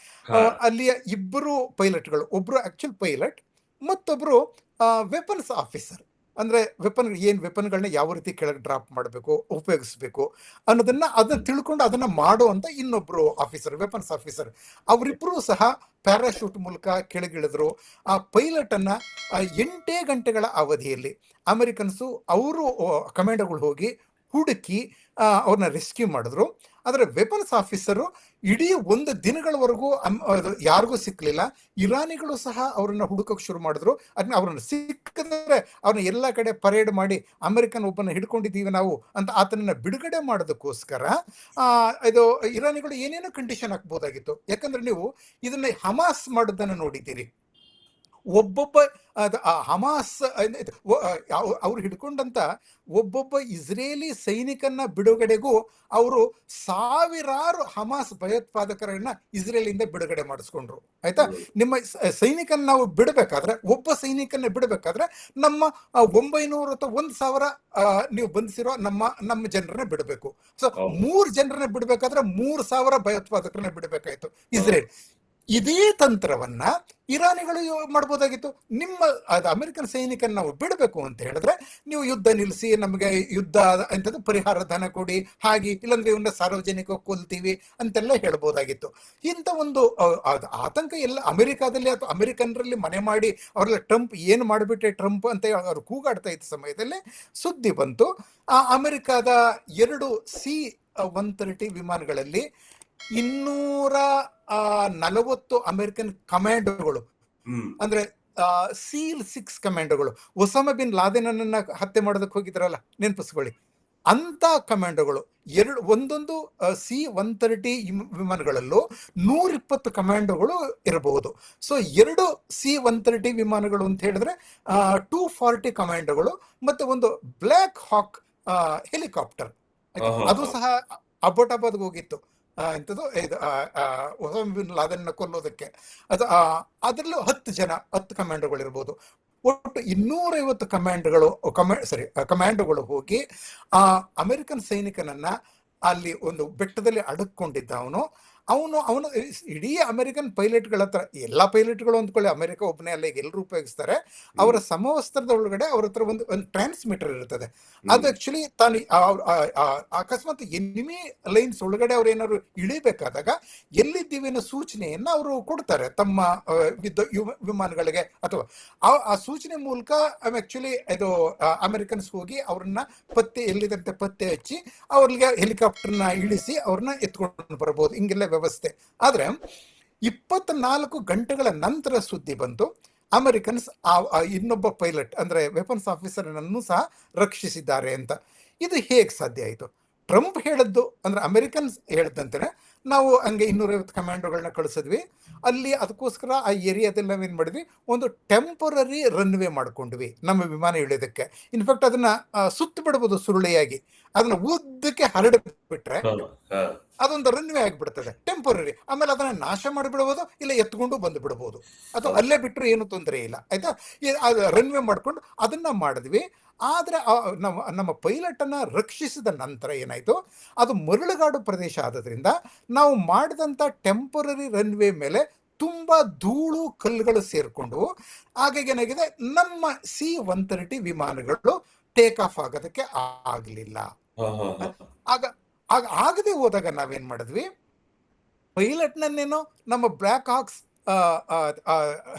ಹಾ. ಅಲ್ಲಿಯ ಇಬ್ಬರು ಪೈಲಟ್ಗಳು, ಒಬ್ರು ಆಕ್ಚುಲ್ ಪೈಲಟ್, ಮತ್ತೊಬ್ರು ವೆಪನ್ಸ್ ಆಫೀಸರ್. ಅಂದ್ರೆ ವೆಪನ್ಗಳನ್ನ ಯಾವ ರೀತಿ ಕೆಳಗೆ ಡ್ರಾಪ್ ಮಾಡಬೇಕು, ಉಪಯೋಗಿಸ್ಬೇಕು ಅದನ್ನ ತಿಳ್ಕೊಂಡು ಅದನ್ನ ಮಾಡುವಂತ ಇನ್ನೊಬ್ರು ಆಫೀಸರ್, ವೆಪನ್ಸ್ ಆಫೀಸರ್. ಅವರಿಬ್ರು ಸಹ ಪ್ಯಾರಾಶೂಟ್ ಮೂಲಕ ಕೆಳಗಿಳಿದ್ರು. ಆ ಪೈಲಟ್ ಅನ್ನ 8 ಗಂಟೆಗಳ ಅವಧಿಯಲ್ಲಿ ಅಮೆರಿಕನ್ಸು ಅವರು ಕಮಾಂಡೋಗಳು ಹೋಗಿ ಹುಡುಕಿ ಅವ್ರನ್ನ ರೆಸ್ಕ್ಯೂ ಮಾಡಿದ್ರು. ಆದರೆ ವೆಪನ್ಸ್ ಆಫೀಸರು ಇಡೀ 1 ದಿನಗಳವರೆಗೂ ಯಾರಿಗೂ ಸಿಕ್ಕಲಿಲ್ಲ. ಇರಾನಿಗಳು ಸಹ ಅವ್ರನ್ನ ಹುಡುಕಕ್ಕೆ ಶುರು ಮಾಡಿದ್ರು. ಅದನ್ನ ಅವ್ರನ್ನ ಸಿಕ್ಕಿದ್ರೆ ಅವ್ರನ್ನ ಎಲ್ಲ ಕಡೆ ಪರೇಡ್ ಮಾಡಿ ಅಮೆರಿಕನ್ ಒಬ್ಬನ ಹಿಡ್ಕೊಂಡಿದ್ದೀವಿ ನಾವು ಅಂತ ಆತನನ್ನ ಬಿಡುಗಡೆ ಮಾಡೋದಕ್ಕೋಸ್ಕರ ಇದು ಇರಾನಿಗಳು ಏನೇನೋ ಕಂಡೀಷನ್ ಹಾಕ್ಬೋದಾಗಿತ್ತು. ಯಾಕಂದ್ರೆ ನೀವು ಇದನ್ನ ಹಮಾಸ್ ಮಾಡೋದನ್ನ ನೋಡಿದ್ದೀರಿ. ಒಬ್ಬೊಬ್ಬ ಹಮಾಸ್ ಅವ್ರು ಹಿಡ್ಕೊಂಡಂತ ಒಬ್ಬೊಬ್ಬ ಇಸ್ರೇಲಿ ಸೈನಿಕನ ಬಿಡುಗಡೆಗೂ ಅವರು ಸಾವಿರಾರು ಹಮಾಸ್ ಭಯೋತ್ಪಾದಕರನ್ನ ಇಸ್ರೇಲಿಂದ ಬಿಡುಗಡೆ ಮಾಡಿಸ್ಕೊಂಡ್ರು. ಆಯ್ತಾ? ನಿಮ್ಮ ಸೈನಿಕನ ನಾವು ಬಿಡಬೇಕಾದ್ರೆ, ಒಬ್ಬ ಸೈನಿಕನ ಬಿಡಬೇಕಾದ್ರೆ ನಮ್ಮ 900 ಅಥವಾ 1000 ನೀವು ಬಂಧಿಸಿರೋ ನಮ್ಮ ಜನರನ್ನ ಬಿಡಬೇಕು. ಸೊ 3 ಜನರನ್ನ ಬಿಡಬೇಕಾದ್ರೆ 3000 ಭಯೋತ್ಪಾದಕರನ್ನ ಬಿಡಬೇಕಾಯ್ತು ಇಸ್ರೇಲ್. ಇದೇ ತಂತ್ರವನ್ನ ಇರಾನಿಗಳು ಮಾಡ್ಬೋದಾಗಿತ್ತು. ನಿಮ್ಮ ಅಮೆರಿಕನ್ ಸೈನಿಕನ ನಾವು ಬಿಡಬೇಕು ಅಂತ ಹೇಳಿದ್ರೆ ನೀವು ಯುದ್ಧ ನಿಲ್ಲಿಸಿ, ನಮಗೆ ಯುದ್ಧ ಅಂತದ್ದು ಪರಿಹಾರ ಧನ ಕೊಡಿ, ಹಾಗೆ ಇಲ್ಲಾಂದ್ರೆ ಇವನ್ನ ಸಾರ್ವಜನಿಕ ಕೊಲ್ತೀವಿ ಅಂತೆಲ್ಲ ಹೇಳ್ಬೋದಾಗಿತ್ತು. ಇಂಥ ಒಂದು ಆತಂಕ ಎಲ್ಲ ಅಮೆರಿಕಾದಲ್ಲಿ ಅಥವಾ ಅಮೆರಿಕನ್ರಲ್ಲಿ ಮನೆ ಮಾಡಿ ಅವರೆಲ್ಲ ಟ್ರಂಪ್ ಏನು ಮಾಡಿಬಿಟ್ಟೆ ಟ್ರಂಪ್ ಅಂತ ಅವ್ರು ಕೂಗಾಡ್ತಾ ಇದ್ದ ಸಮಯದಲ್ಲಿ ಸುದ್ದಿ ಬಂತು. ಅಮೆರಿಕಾದ 2 C-130 ವಿಮಾನಗಳಲ್ಲಿ 240 ಅಮೆರಿಕನ್ ಕಮಾಂಡೋಗಳು, ಅಂದ್ರೆ SEAL-6 ಕಮಾಂಡೋಗಳು, ಒಸಾಮಾ ಬಿನ್ ಲಾದೆನನ್ನ ಹತ್ಯೆ ಮಾಡೋದಕ್ಕೆ ಹೋಗಿದ್ರಲ್ಲ, ನೆನಪಿಸ್ಕೊಳ್ಳಿ, ಅಂತ ಕಮಾಂಡೋಗಳು ಒಂದೊಂದು C-130 ವಿಮಾನಗಳಲ್ಲೂ 120 ಕಮಾಂಡೋಗಳು ಇರಬಹುದು. ಸೊ 2 C-130 ವಿಮಾನಗಳು ಅಂತ ಹೇಳಿದ್ರೆ 240 ಕಮಾಂಡೋಗಳು, ಮತ್ತೆ ಒಂದು ಬ್ಲ್ಯಾಕ್ ಹಾಕ್ ಹೆಲಿಕಾಪ್ಟರ್, ಅದು ಸಹ ಅಬೋಟಾಬಾದ್ಗೆ ಹೋಗಿತ್ತು. ಎಂಥದ್ದು ಒಸಾಮಾ ಬಿನ್ ಲಾದೆನ್ನ ಕೊಲ್ಲೋದಕ್ಕೆ. ಅದರಲ್ಲೂ 10 ಕಮಾಂಡೋಗಳು ಇರ್ಬೋದು. ಒಟ್ಟು 250 ಕಮಾಂಡೋಗಳು ಹೋಗಿ ಅಮೆರಿಕನ್ ಸೈನಿಕನನ್ನ ಅಲ್ಲಿ ಒಂದು ಬೆಟ್ಟದಲ್ಲಿ ಅಡಕೊಂಡಿದ್ದ ಅವನು ಇಡೀ ಅಮೆರಿಕನ್ ಪೈಲಟ್ಗಳ ಹತ್ರ, ಎಲ್ಲಾ ಪೈಲಟ್ಗಳು ಅಂದ್ಕೊಳ್ಳಿ, ಅಮೆರಿಕ ಒಬ್ಬನೇ ಅಲ್ಲ, ಈಗ ಎಲ್ಲರೂ ಉಪಯೋಗಿಸ್ತಾರೆ. ಅವರ ಸಮವಸ್ತ್ರದ ಒಳಗಡೆ ಅವ್ರ ಹತ್ರ ಒಂದು ಟ್ರಾನ್ಸ್ಮಿಟರ್ ಇರ್ತದೆ. ಅದು ಆಕ್ಚುಲಿ ತಾನು ಅಕಸ್ಮಾತ್ ಎನಿಮಿ ಲೈನ್ಸ್ ಒಳಗಡೆ ಅವ್ರು ಏನಾದ್ರು ಇಳಿಬೇಕಾದಾಗ ಎಲ್ಲಿದ್ದೀವಿ ಅನ್ನೋ ಸೂಚನೆಯನ್ನ ಅವರು ಕೊಡ್ತಾರೆ ತಮ್ಮ ವಿಮಾನಗಳಿಗೆ, ಅಥವಾ ಆ ಸೂಚನೆ ಮೂಲಕ ಆಕ್ಚುಲಿ ಇದು ಅಮೆರಿಕನ್ಸ್ ಹೋಗಿ ಅವ್ರನ್ನ ಎಲ್ಲಿದಂತೆ ಪತ್ತೆ ಹಚ್ಚಿ ಅವ್ರಿಗೆ ಹೆಲಿಕಾಪ್ಟರ್ನ ಇಳಿಸಿ ಅವ್ರನ್ನ ಎತ್ಕೊಂಡು ಬರ್ಬೋದು. ಹಿಂಗೆಲ್ಲ ವ್ಯವಸ್ಥೆ. ಆದ್ರೆ 24 ಗಂಟೆಗಳ ನಂತರ ಸುದ್ದಿ ಬಂತು, ಅಮೆರಿಕನ್ಸ್ ಇನ್ನೊಬ್ಬ ಪೈಲಟ್ ಅಂದ್ರೆ ವೆಪನ್ಸ್ ಆಫೀಸರ್ ಅನ್ನು ಸಹ ರಕ್ಷಿಸಿದ್ದಾರೆ ಅಂತ. ಇದು ಹೇಗೆ ಸಾಧ್ಯ ಆಯಿತು? ಟ್ರಂಪ್ ಹೇಳದ್ದು ಅಂದ್ರೆ ಅಮೆರಿಕನ್ಸ್ ಹೇಳ್ದಂತೆ ನಾವು ಹಂಗೆ 250 ಕಮಾಂಡೋಗಳನ್ನ ಕಳಿಸಿದ್ವಿ ಅಲ್ಲಿ, ಅದಕ್ಕೋಸ್ಕರ ಆ ಏರಿಯಾದಲ್ಲಿ ನಾವೇನ್ ಮಾಡಿದ್ವಿ, ಒಂದು ಟೆಂಪರರಿ ರನ್ವೇ ಮಾಡ್ಕೊಂಡ್ವಿ ನಮ್ಮ ವಿಮಾನ ಇಳಿಯೋದಕ್ಕೆ. ಇನ್ಫ್ಯಾಕ್ಟ್ ಅದನ್ನ ಸುತ್ತ ಬಿಡ್ಬೋದು ಸುರುಳಿಯಾಗಿ, ಅದನ್ನ ಉದ್ದಕ್ಕೆ ಹರಡ್ಬಿಟ್ರೆ ಅದೊಂದು ರನ್ವೇ ಆಗಿಬಿಡ್ತದೆ ಟೆಂಪರರಿ. ಆಮೇಲೆ ಅದನ್ನ ನಾಶ ಮಾಡಿಬಿಡ್ಬೋದು, ಇಲ್ಲ ಎತ್ಕೊಂಡು ಬಂದು ಬಿಡ್ಬೋದು, ಅಥವಾ ಅಲ್ಲೇ ಬಿಟ್ಟರೆ ಏನು ತೊಂದರೆ ಇಲ್ಲ. ಆಯ್ತಾ? ರನ್ವೇ ಮಾಡ್ಕೊಂಡು ಅದನ್ನ ಮಾಡಿದ್ವಿ. ಆದ್ರೆ ನಮ್ಮ ಪೈಲಟ್ ಅನ್ನ ರಕ್ಷಿಸಿದ ನಂತರ ಏನಾಯ್ತು, ಅದು ಮರಳುಗಾಡು ಪ್ರದೇಶ ಆದ್ರಿಂದ ನಾವು ಮಾಡಿದಂತ ಟೆಂಪರರಿ ರನ್ವೇ ಮೇಲೆ ತುಂಬಾ ಧೂಳು ಕಲ್ಲುಗಳು ಸೇರ್ಕೊಂಡು ಹಾಗಾಗಿ ಏನಾಗಿದೆ, ನಮ್ಮ C-130 ವಿಮಾನಗಳು ಟೇಕ್ ಆಫ್ ಆಗೋದಕ್ಕೆ ಆಗ್ಲಿಲ್ಲ. ಆಗದೆ ಹೋದಾಗ ನಾವೇನ್ ಮಾಡಿದ್ವಿ, ಪೈಲಟ್ ನನ್ನೇನೋ ನಮ್ಮ ಬ್ಲ್ಯಾಕ್ ಹಾಕ್ಸ್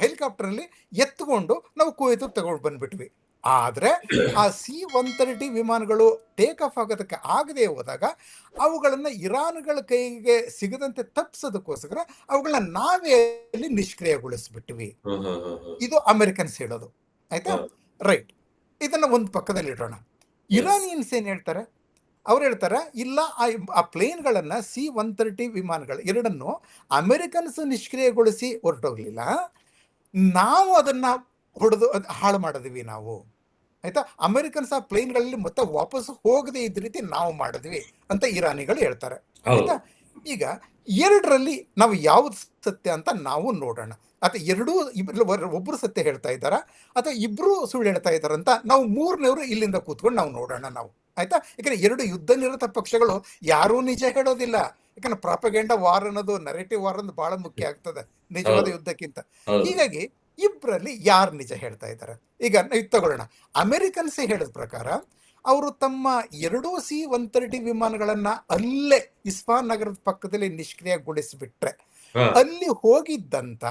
ಹೆಲಿಕಾಪ್ಟರ್ ಅಲ್ಲಿ ಎತ್ಕೊಂಡು ನಾವು ಕುವೈತ್ ತಗೊಂಡು ಬಂದ್ಬಿಟ್ವಿ. ಆದ್ರೆ ಆ C-130 ವಿಮಾನಗಳು ಟೇಕ್ ಆಫ್ ಆಗೋದಕ್ಕೆ ಆಗದೆ ಹೋದಾಗ ಅವುಗಳನ್ನ ಇರಾನ್ಗಳ ಕೈಗೆ ಸಿಗದಂತೆ ತಪ್ಪಿಸೋದಕ್ಕೋಸ್ಕರ ಅವುಗಳನ್ನ ನಾವೇ ಅಲ್ಲಿ ನಿಷ್ಕ್ರಿಯಗೊಳಿಸ್ಬಿಟ್ವಿ. ಇದು ಅಮೆರಿಕನ್ಸ್ ಹೇಳೋದು. ಆಯ್ತಾ? ರೈಟ್. ಇದನ್ನ ಒಂದು ಪಕ್ಕದಲ್ಲಿ ಇಡೋಣ. ಇರಾನಿಯನ್ಸ್ ಏನ್ ಹೇಳ್ತಾರೆ? ಅವ್ರು ಹೇಳ್ತಾರೆ, ಇಲ್ಲ, ಆ ಪ್ಲೇನ್ಗಳನ್ನ C-130 ವಿಮಾನಗಳು ಎರಡನ್ನು ಅಮೆರಿಕನ್ಸ್ ನಿಷ್ಕ್ರಿಯಗೊಳಿಸಿ ಹೊರಟೋಗ್ಲಿಲ್ಲ, ನಾವು ಅದನ್ನ ಹೊಡೆದು ಹಾಳು ಮಾಡಿದ್ವಿ ನಾವು. ಆಯ್ತಾ? ಅಮೆರಿಕನ್ಸ್ ಆ ಪ್ಲೇನ್ಗಳಲ್ಲಿ ಮತ್ತೆ ವಾಪಸ್ ಹೋಗದೆ ಇದ್ದ ರೀತಿ ನಾವು ಮಾಡಿದ್ವಿ ಅಂತ ಇರಾನಿಗಳು ಹೇಳ್ತಾರೆ. ಆಯ್ತಾ? ಈಗ ಎರಡರಲ್ಲಿ ನಾವು ಯಾವ್ದು ಸತ್ಯ ಅಂತ ನಾವು ನೋಡೋಣ. ಅಥವಾ ಎರಡೂ ಒಬ್ರು ಸತ್ಯ ಹೇಳ್ತಾ ಇದ್ದಾರಾ ಅಥವಾ ಇಬ್ರು ಸುಳ್ಳು ಹೇಳ್ತಾ ಇದ್ದಾರ ಅಂತ ನಾವು ಮೂರನೇವರು ಇಲ್ಲಿಂದ ಕೂತ್ಕೊಂಡು ನಾವು ನೋಡೋಣ ನಾವು. ಆಯ್ತಾ? ಯಾಕಂದ್ರೆ ಎರಡು ಯುದ್ಧ ನಿರತ ಪಕ್ಷಗಳು ಯಾರೂ ನಿಜ ಹೇಳೋದಿಲ್ಲ. ಯಾಕಂದ್ರೆ ಪ್ರಾಪಗೆಂಡ ವಾರ್ ಅನ್ನೋದು, ನರೇಟಿವ್ ವಾರ್ ಅನ್ನೋದು ಬಹಳ ಮುಖ್ಯ ಆಗ್ತದೆ ನಿಜವಾದ ಯುದ್ಧಕ್ಕಿಂತ. ಹೀಗಾಗಿ ಇಬ್ಬರಲ್ಲಿ ಯಾರು ನಿಜ ಹೇಳ್ತಾ ಇದ್ದಾರೆ? ಈಗ ಇದು ತಗೊಳ್ಳೋಣ. ಅಮೆರಿಕನ್ಸ್ ಹೇಳಿದ ಪ್ರಕಾರ ಅವರು ತಮ್ಮ ಎರಡೂ C-130 ವಿಮಾನಗಳನ್ನ ಅಲ್ಲೇ ಇಸ್ಫಾನ್ ನಗರದ ಪಕ್ಕದಲ್ಲಿ ನಿಷ್ಕ್ರಿಯಗೊಳಿಸಿಬಿಟ್ರೆ ಅಲ್ಲಿ ಹೋಗಿದ್ದಂತ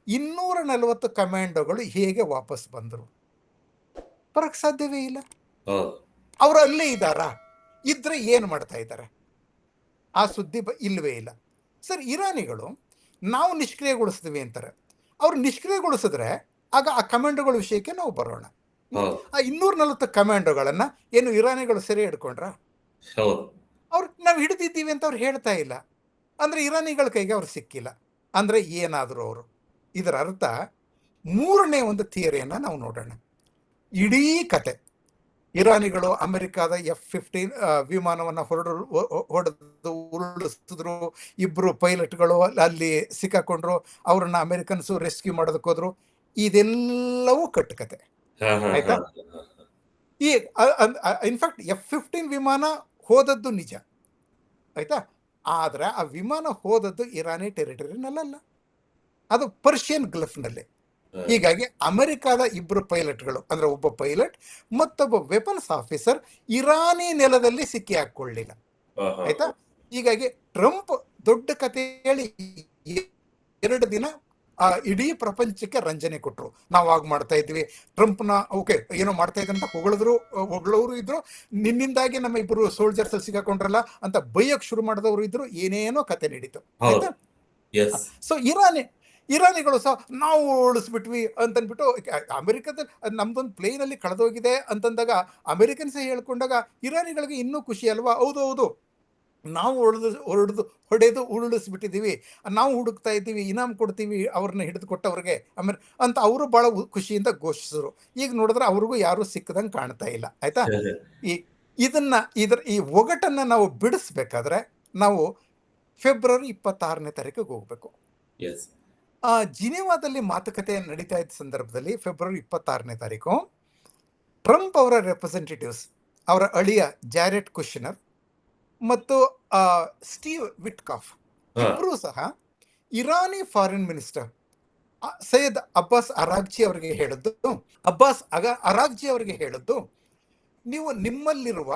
240 ಕಮಾಂಡೋಗಳು ಹೇಗೆ ವಾಪಸ್ ಬಂದರು? ಬರಕ್ ಸಾಧ್ಯವೇ ಇಲ್ಲ. ಅವರು ಅಲ್ಲೇ ಇದ್ದಾರಾ? ಇದ್ರೆ ಏನ್ ಮಾಡ್ತಾ ಇದ್ದಾರೆ? ಆ ಸುದ್ದಿ ಇಲ್ವೇ ಇಲ್ಲ. ಸರ್, ಇರಾನಿಗಳು ನಾವು ನಿಷ್ಕ್ರಿಯಗೊಳಿಸ್ತೀವಿ ಅಂತಾರೆ. ಅವ್ರು ನಿಷ್ಕ್ರಿಯಗೊಳಿಸಿದ್ರೆ ಆಗ ಆ ಕಮಾಂಡೋಗಳ ವಿಷಯಕ್ಕೆ ನಾವು ಬರೋಣ. ಆ 240 ಕಮಾಂಡೋಗಳನ್ನ ಏನು ಇರಾನಿಗಳು ಸೆರೆ ಹಿಡ್ಕೊಂಡ್ರ? ಅವ್ರು ನಾವು ಹಿಡಿದಿದ್ದೀವಿ ಅಂತ ಅವ್ರು ಹೇಳ್ತಾ ಇಲ್ಲ. ಅಂದ್ರೆ ಇರಾನಿಗಳ ಕೈಗೆ ಅವ್ರು ಸಿಕ್ಕಿಲ್ಲ ಅಂದ್ರೆ ಏನಾದ್ರು ಅವರು. ಇದರ ಅರ್ಥ ಮೂರನೇ ಒಂದು ಥಿಯರಿಯನ್ನ ನಾವು ನೋಡೋಣ. ಇಡೀ ಕತೆ ಇರಾನಿಗಳು ಅಮೆರಿಕಾದ F-15 ವಿಮಾನವನ್ನ ಹೊಡೆದು ಉರುಳಿಸಿದ್ರು. ಇಬ್ರು ಪೈಲಟ್ಗಳು ಅಲ್ಲಿ ಸಿಕ್ಕಾಕೊಂಡ್ರು. ಅವ್ರನ್ನ ಅಮೆರಿಕನ್ಸು ರೆಸ್ಕ್ಯೂ ಮಾಡೋದಕ್ಕೆ ಹೋದ್ರು. ಇದೆಲ್ಲವೂ ಕಟ್ಟುಕತೆ. ಆಯ್ತಾ? ಈ ಇನ್ಫ್ಯಾಕ್ಟ್ F-15 ವಿಮಾನ ಹೋದದ್ದು ನಿಜ. ಆಯ್ತಾ? ಆದ್ರೆ ಆ ವಿಮಾನ ಹೋದದ್ದು ಇರಾನಿ ಟೆರಿಟರಿನಲ್ಲ, ಅದು ಪರ್ಷಿಯನ್ ಗಲ್ಫ್ನಲ್ಲಿ. ಹೀಗಾಗಿ ಅಮೆರಿಕಾದ ಇಬ್ರು ಪೈಲಟ್ಗಳು ಅಂದ್ರೆ ಒಬ್ಬ ಪೈಲಟ್ ಮತ್ತೊಬ್ಬ ವೆಪನ್ಸ್ ಆಫೀಸರ್ ಇರಾನಿ ನೆಲದಲ್ಲಿ ಸಿಕ್ಕಿ ಹಾಕೊಳ್ಳಿಲ್ಲ. ಆಯ್ತಾ? ಹೀಗಾಗಿ ಟ್ರಂಪ್ ದೊಡ್ಡ ಕತೆ ಹೇಳಿ 2 ದಿನ ಇಡೀ ಪ್ರಪಂಚಕ್ಕೆ ರಂಜನೆ ಕೊಟ್ರು. ನಾವು ಆಗ ಮಾಡ್ತಾ ಇದ್ವಿ, ಟ್ರಂಪ್ನ ಓಕೆ ಏನೋ ಮಾಡ್ತಾ ಇದ್ದಂತ ಹೊಗಳವರು ಇದ್ರು, ನಿನ್ನಿಂದಾಗಿ ನಮ್ಮ ಇಬ್ರು ಸೋಲ್ಜರ್ಸ್ ಸಿಗಾಕೊಂಡ್ರಲ್ಲ ಅಂತ ಬೈಯಕ್ ಶುರು ಮಾಡಿದವರು ಇದ್ರು, ಏನೇನೋ ಕತೆ ನಡೀತು. ಆಯ್ತಾ? ಸೊ ಇರಾನಿಗಳು ಸಹ ನಾವು ಉಳಿಸ್ಬಿಟ್ವಿ ಅಂತನ್ಬಿಟ್ಟು ಅಮೆರಿಕದ ನಮ್ದೊಂದು ಪ್ಲೇನ್ ಅಲ್ಲಿ ಕಳೆದೋಗಿದೆ ಅಂತಂದಾಗ ಅಮೆರಿಕನ್ಸೇ ಹೇಳ್ಕೊಂಡಾಗ ಇರಾನಿಗಳಿಗೆ ಇನ್ನೂ ಖುಷಿ ಅಲ್ವಾ? ಹೌದು, ನಾವು ಹೊಡೆದು ಉರುಳಿಸ್ಬಿಟ್ಟಿದ್ದೀವಿ, ನಾವು ಹುಡುಕ್ತಾ ಇದ್ದೀವಿ, ಇನಾಮ್ ಕೊಡ್ತೀವಿ ಅವ್ರನ್ನ ಹಿಡಿದು ಕೊಟ್ಟವ್ರಿಗೆ ಅಂತ ಅವರು ಬಹಳ ಖುಷಿಯಿಂದ ಘೋಷಿಸಿದ್ರು. ಈಗ ನೋಡಿದ್ರೆ ಅವ್ರಿಗೂ ಯಾರು ಸಿಕ್ಕದಂಗೆ ಕಾಣ್ತಾ ಇಲ್ಲ. ಆಯ್ತಾ? ಈ ಒಗಟನ್ನ ನಾವು ಬಿಡಿಸ್ಬೇಕಾದ್ರೆ ನಾವು ಫೆಬ್ರವರಿ 26ನೇ ತಾರೀಕಿಗೆ ಹೋಗ್ಬೇಕು. ಜಿನೆವಾದಲ್ಲಿ ಮಾತುಕತೆ ನಡೀತಾ ಇದ್ದ ಸಂದರ್ಭದಲ್ಲಿ ಫೆಬ್ರವರಿ 26ನೇ ತಾರೀಕು ಟ್ರಂಪ್ ಅವರ ರೆಪ್ರೆಸೆಂಟೇಟಿವ್ಸ್, ಅವರ ಅಳಿಯ ಜಾರೆಟ್ ಕುಶ್ನರ್ ಮತ್ತು ಸ್ಟೀವ್ ವಿಟ್ಕಾಫ್ ಇಬ್ಬರೂ ಸಹ ಇರಾನಿ ಫಾರಿನ್ ಮಿನಿಸ್ಟರ್ ಸೈಯದ್ ಅಬ್ಬಾಸ್ ಅರಾಗ್ಚಿ ಅವರಿಗೆ ಹೇಳಿದ್ದು, ನೀವು ನಿಮ್ಮಲ್ಲಿರುವ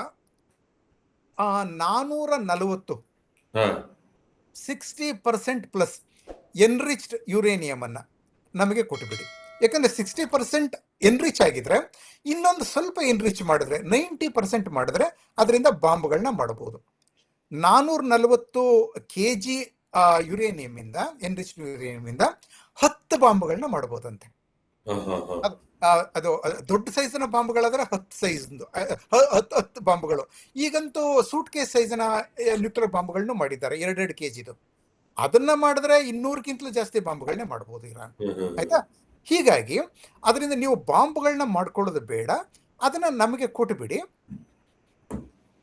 440 60% ಪ್ಲಸ್ ಎನ್ರಿಚ್ಡ್ ಯುರೇನಿಯಂ ಅನ್ನ ನಮಗೆ ಕೊಟ್ಟುಬಿಡಿ. ಯಾಕಂದ್ರೆ 60% ಎನ್ರಿಚ್ ಆಗಿದ್ರೆ ಇನ್ನೊಂದು ಸ್ವಲ್ಪ ಎನ್ರಿಚ್ ಮಾಡಿದ್ರೆ 90% ಮಾಡಿದ್ರೆ ಅದರಿಂದ ಬಾಂಬ್ಗಳನ್ನ ಮಾಡಬಹುದು. 440 kg ಯುರೇನಿಯಂ ಇಂದ, ಎನ್ರಿಚ್ಡ್ ಯುರೇನಿಯಂ ಇಂದ 10 ಬಾಂಬ್ಗಳನ್ನ ಮಾಡಬಹುದಂತೆ. ಅದು ದೊಡ್ಡ ಸೈಜ್ನ ಬಾಂಬ್ಗಳಾದ್ರೆ 10 ಸೈಜ್ 10 ಬಾಂಬ್ಗಳು. ಈಗಂತೂ ಸೂಟ್ ಕೇಸ್ ಸೈಜ್ನ ನ್ಯೂಕ್ಲಿಯರ್ ಬಾಂಬ್ಗಳನ್ನು ಮಾಡಿದ್ದಾರೆ 2 kg. ಅದನ್ನ ಮಾಡಿದ್ರೆ 200ಕ್ಕಿಂತಲೂ ಜಾಸ್ತಿ ಬಾಂಬ್ಗಳನ್ನೇ ಮಾಡಬಹುದು ಇರಾನ್. ಆಯ್ತಾ? ಹೀಗಾಗಿ ಅದರಿಂದ ನೀವು ಬಾಂಬ್ಗಳನ್ನ ಮಾಡ್ಕೊಳ್ಳೋದು ಬೇಡ, ಅದನ್ನ ನಮಗೆ ಕೊಟ್ಟುಬಿಡಿ.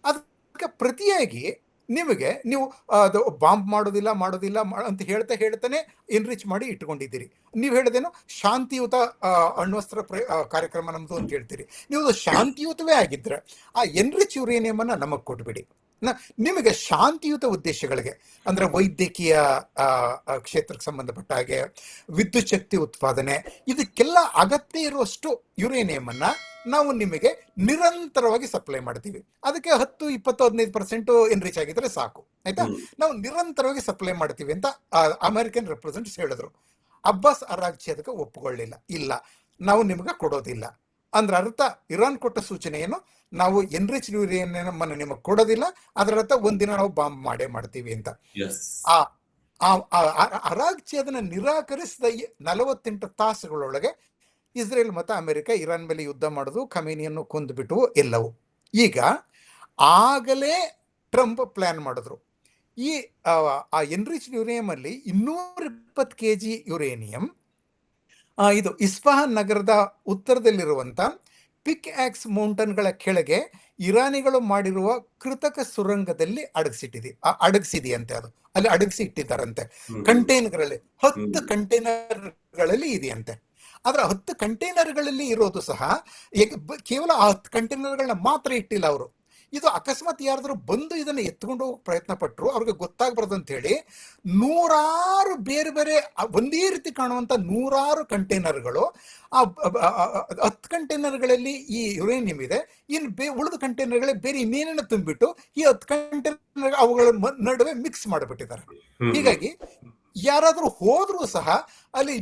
ಅದಕ್ಕೆ ಪ್ರತಿಯಾಗಿ ನೀವು ಅದು ಬಾಂಬ್ ಮಾಡೋದಿಲ್ಲ ಅಂತ ಹೇಳ್ತಾನೆ ಎನ್ರಿಚ್ ಮಾಡಿ ಇಟ್ಕೊಂಡಿದ್ದೀರಿ. ನೀವು ಹೇಳಿದೇನು ಶಾಂತಿಯುತ ಅಣ್ವಸ್ತ್ರ ಕಾರ್ಯಕ್ರಮ ನಮ್ದು ಅಂತ ಹೇಳ್ತೀರಿ. ನೀವು ಶಾಂತಿಯುತವೇ ಆಗಿದ್ರೆ ಆ ಎನ್ರಿಚ್ ಯುರೇನಿಯಂ ಅನ್ನ ನಮಗ್ ಕೊಟ್ಬಿಡಿ. ನಿಮಗೆ ಶಾಂತಿಯುತ ಉದ್ದೇಶಗಳಿಗೆ ಅಂದ್ರೆ ವೈದ್ಯಕೀಯ ಕ್ಷೇತ್ರಕ್ಕೆ ಸಂಬಂಧಪಟ್ಟ ಹಾಗೆ, ವಿದ್ಯುತ್ ಶಕ್ತಿ ಉತ್ಪಾದನೆ, ಇದಕ್ಕೆಲ್ಲ ಅಗತ್ಯ ಇರುವಷ್ಟು ಯುರೇನಿಯಂ ಅನ್ನ ನಾವು ನಿಮಗೆ ನಿರಂತರವಾಗಿ ಸಪ್ಲೈ ಮಾಡ್ತೀವಿ. ಅದಕ್ಕೆ 10, 20, 15% ಎನ್ರಿಚ್ ಆಗಿದ್ರೆ ಸಾಕು. ಆಯ್ತಾ? ನಾವು ನಿರಂತರವಾಗಿ ಸಪ್ಲೈ ಮಾಡ್ತೀವಿ ಅಂತ ಅಮೆರಿಕನ್ ರೆಪ್ರೆಸೆಂಟೇಟಿವ್ಸ್ ಹೇಳಿದ್ರು. ಅಬ್ಬಾಸ್ ಅರಾಗ್ಚಿ ಅದಕ್ಕೆ ಒಪ್ಪಿಕೊಳ್ಳಿಲ್ಲ. ಇಲ್ಲ, ನಾವು ನಿಮ್ಗೆ ಕೊಡೋದಿಲ್ಲ. ಅಂದ್ರೆ ಅರ್ಥ ಇರಾನ್ ಕೊಟ್ಟ ಸೂಚನೆ ಏನು, ನಾವು ಎನ್ರಿಚ್ ಯುರೇನಿಯಂ ಅನ್ನು ನಿಮಗೆ ಕೊಡೋದಿಲ್ಲ, ಅದರ ಅರ್ಥ ಒಂದಿನ ನಾವು ಬಾಂಬ್ ಮಾಡೇ ಮಾಡ್ತೀವಿ ಅಂತ. ಎಸ್. ಆ ಅರಾಗ್ಚಿ ಅದನ್ನ ನಿರಾಕರಿಸಿದ 48 ತಾಸುಗಳೊಳಗೆ ಇಸ್ರೇಲ್ ಮತ್ತು ಅಮೆರಿಕ ಇರಾನ್ ಮೇಲೆ ಯುದ್ಧ ಮಾಡೋದು, ಖಮೇನಿಯನ್ನು ಕೊಂದುಬಿಟ್ಟು ಎಲ್ಲವೂ. ಈಗ ಆಗಲೇ ಟ್ರಂಪ್ ಪ್ಲಾನ್ ಮಾಡಿದ್ರು, ಈ ಎನ್ರಿಚ್ ಯುರೇನಿಯಂ ಅಲ್ಲಿ 220 kg ಯುರೇನಿಯಂ ಇದು ಇಸ್ಫಹಾನ್ ನಗರದ ಉತ್ತರದಲ್ಲಿರುವಂತ ಪಿಕ್ ಆಕ್ಸ್ ಮೌಂಟನ್ಗಳ ಕೆಳಗೆ ಇರಾನಿಗಳು ಮಾಡಿರುವ ಕೃತಕ ಸುರಂಗದಲ್ಲಿ ಅಡಗಿಸಿದೆಯಂತೆ. ಅದು ಅಲ್ಲಿ ಅಡಗಿಸಿ ಇಟ್ಟಿದ್ದಾರಂತೆ ಕಂಟೈನರ್ಗಳಲ್ಲಿ, 10 ಕಂಟೈನರ್ಗಳಲ್ಲಿ ಇದೆಯಂತೆ. ಆದ್ರೆ 10 ಕಂಟೈನರ್ಗಳಲ್ಲಿ ಇರೋದು ಸಹ ಕೇವಲ ಆ 10 ಕಂಟೈನರ್ಗಳನ್ನ ಮಾತ್ರ ಇಟ್ಟಿಲ್ಲ ಅವರು. ಇದು ಅಕಸ್ಮಾತ್ ಯಾರಾದ್ರೂ ಬಂದು ಇದನ್ನ ಎತ್ಕೊಂಡು ಹೋಗೋ ಪ್ರಯತ್ನ ಪಟ್ಟರು, ಅವ್ರಿಗೆ ಗೊತ್ತಾಗ್ಬಾರ್ದು ಅಂತ ಹೇಳಿ 100 ಬೇರೆ ಬೇರೆ ಒಂದೇ ರೀತಿ ಕಾಣುವಂತ 100 ಕಂಟೈನರ್ಗಳು, ಆ 10 ಕಂಟೈನರ್ಗಳಲ್ಲಿ ಈ ಯುರೇನಿಯಂ ಇದೆ, ಇನ್ನು ಉಳಿದ ಕಂಟೈನರ್ಗಳೇ ಬೇರೆ ಇನ್ನೇನೇನು ತುಂಬಿಟ್ಟು ಈ 10 ಕಂಟೈನರ್ ಅವುಗಳ ನಡುವೆ ಮಿಕ್ಸ್ ಮಾಡಿಬಿಟ್ಟಿದ್ದಾರೆ. ಹೀಗಾಗಿ ಯಾರಾದ್ರೂ ಹೋದ್ರೂ ಸಹ ಅಲ್ಲಿ